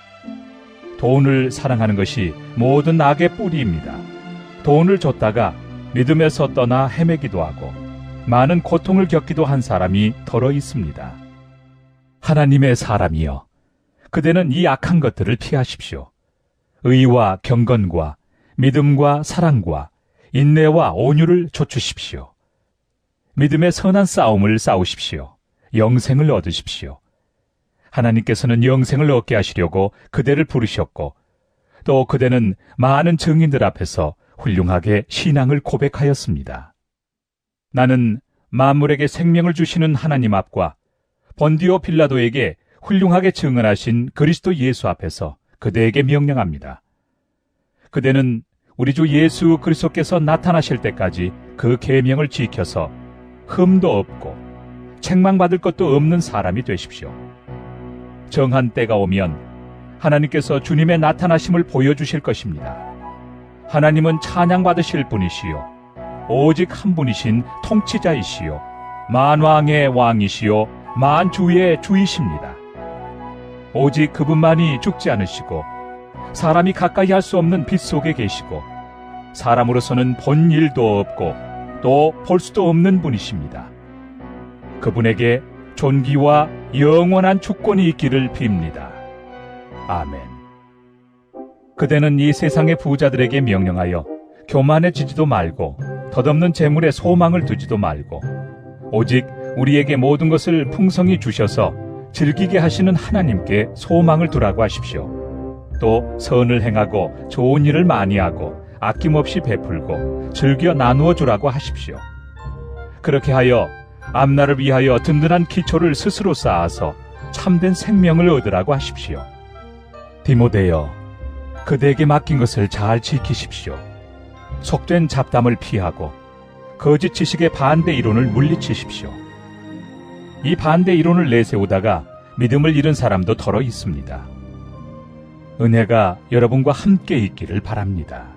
돈을 사랑하는 것이 모든 악의 뿌리입니다. 돈을 줬다가 믿음에서 떠나 헤매기도 하고 많은 고통을 겪기도 한 사람이 더러 있습니다. 하나님의 사람이여, 그대는 이 악한 것들을 피하십시오. 의와 경건과 믿음과 사랑과 인내와 온유를 좇으십시오. 믿음의 선한 싸움을 싸우십시오. 영생을 얻으십시오. 하나님께서는 영생을 얻게 하시려고 그대를 부르셨고 또 그대는 많은 증인들 앞에서 훌륭하게 신앙을 고백하였습니다. 나는 만물에게 생명을 주시는 하나님 앞과 본디오 빌라도에게 훌륭하게 증언하신 그리스도 예수 앞에서 그대에게 명령합니다. 그대는 우리 주 예수 그리스도께서 나타나실 때까지 그 계명을 지켜서 흠도 없고 책망받을 것도 없는 사람이 되십시오. 정한 때가 오면 하나님께서 주님의 나타나심을 보여주실 것입니다. 하나님은 찬양받으실 분이시요 오직 한 분이신 통치자이시요 만왕의 왕이시요 만주의 주이십니다. 오직 그분만이 죽지 않으시고 사람이 가까이 할 수 없는 빛 속에 계시고 사람으로서는 본 일도 없고 또 볼 수도 없는 분이십니다. 그분에게 존귀와 영원한 주권이 있기를 빕니다. 아멘. 그대는 이 세상의 부자들에게 명령하여 교만해지지도 말고 덧없는 재물에 소망을 두지도 말고 오직 우리에게 모든 것을 풍성히 주셔서 즐기게 하시는 하나님께 소망을 두라고 하십시오. 또 선을 행하고 좋은 일을 많이 하고 아낌없이 베풀고 즐겨 나누어 주라고 하십시오. 그렇게 하여 앞날을 위하여 든든한 기초를 스스로 쌓아서 참된 생명을 얻으라고 하십시오. 디모데여, 그대에게 맡긴 것을 잘 지키십시오. 속된 잡담을 피하고 거짓 지식의 반대 이론을 물리치십시오. 이 반대 이론을 내세우다가 믿음을 잃은 사람도 더러 있습니다. 은혜가 여러분과 함께 있기를 바랍니다.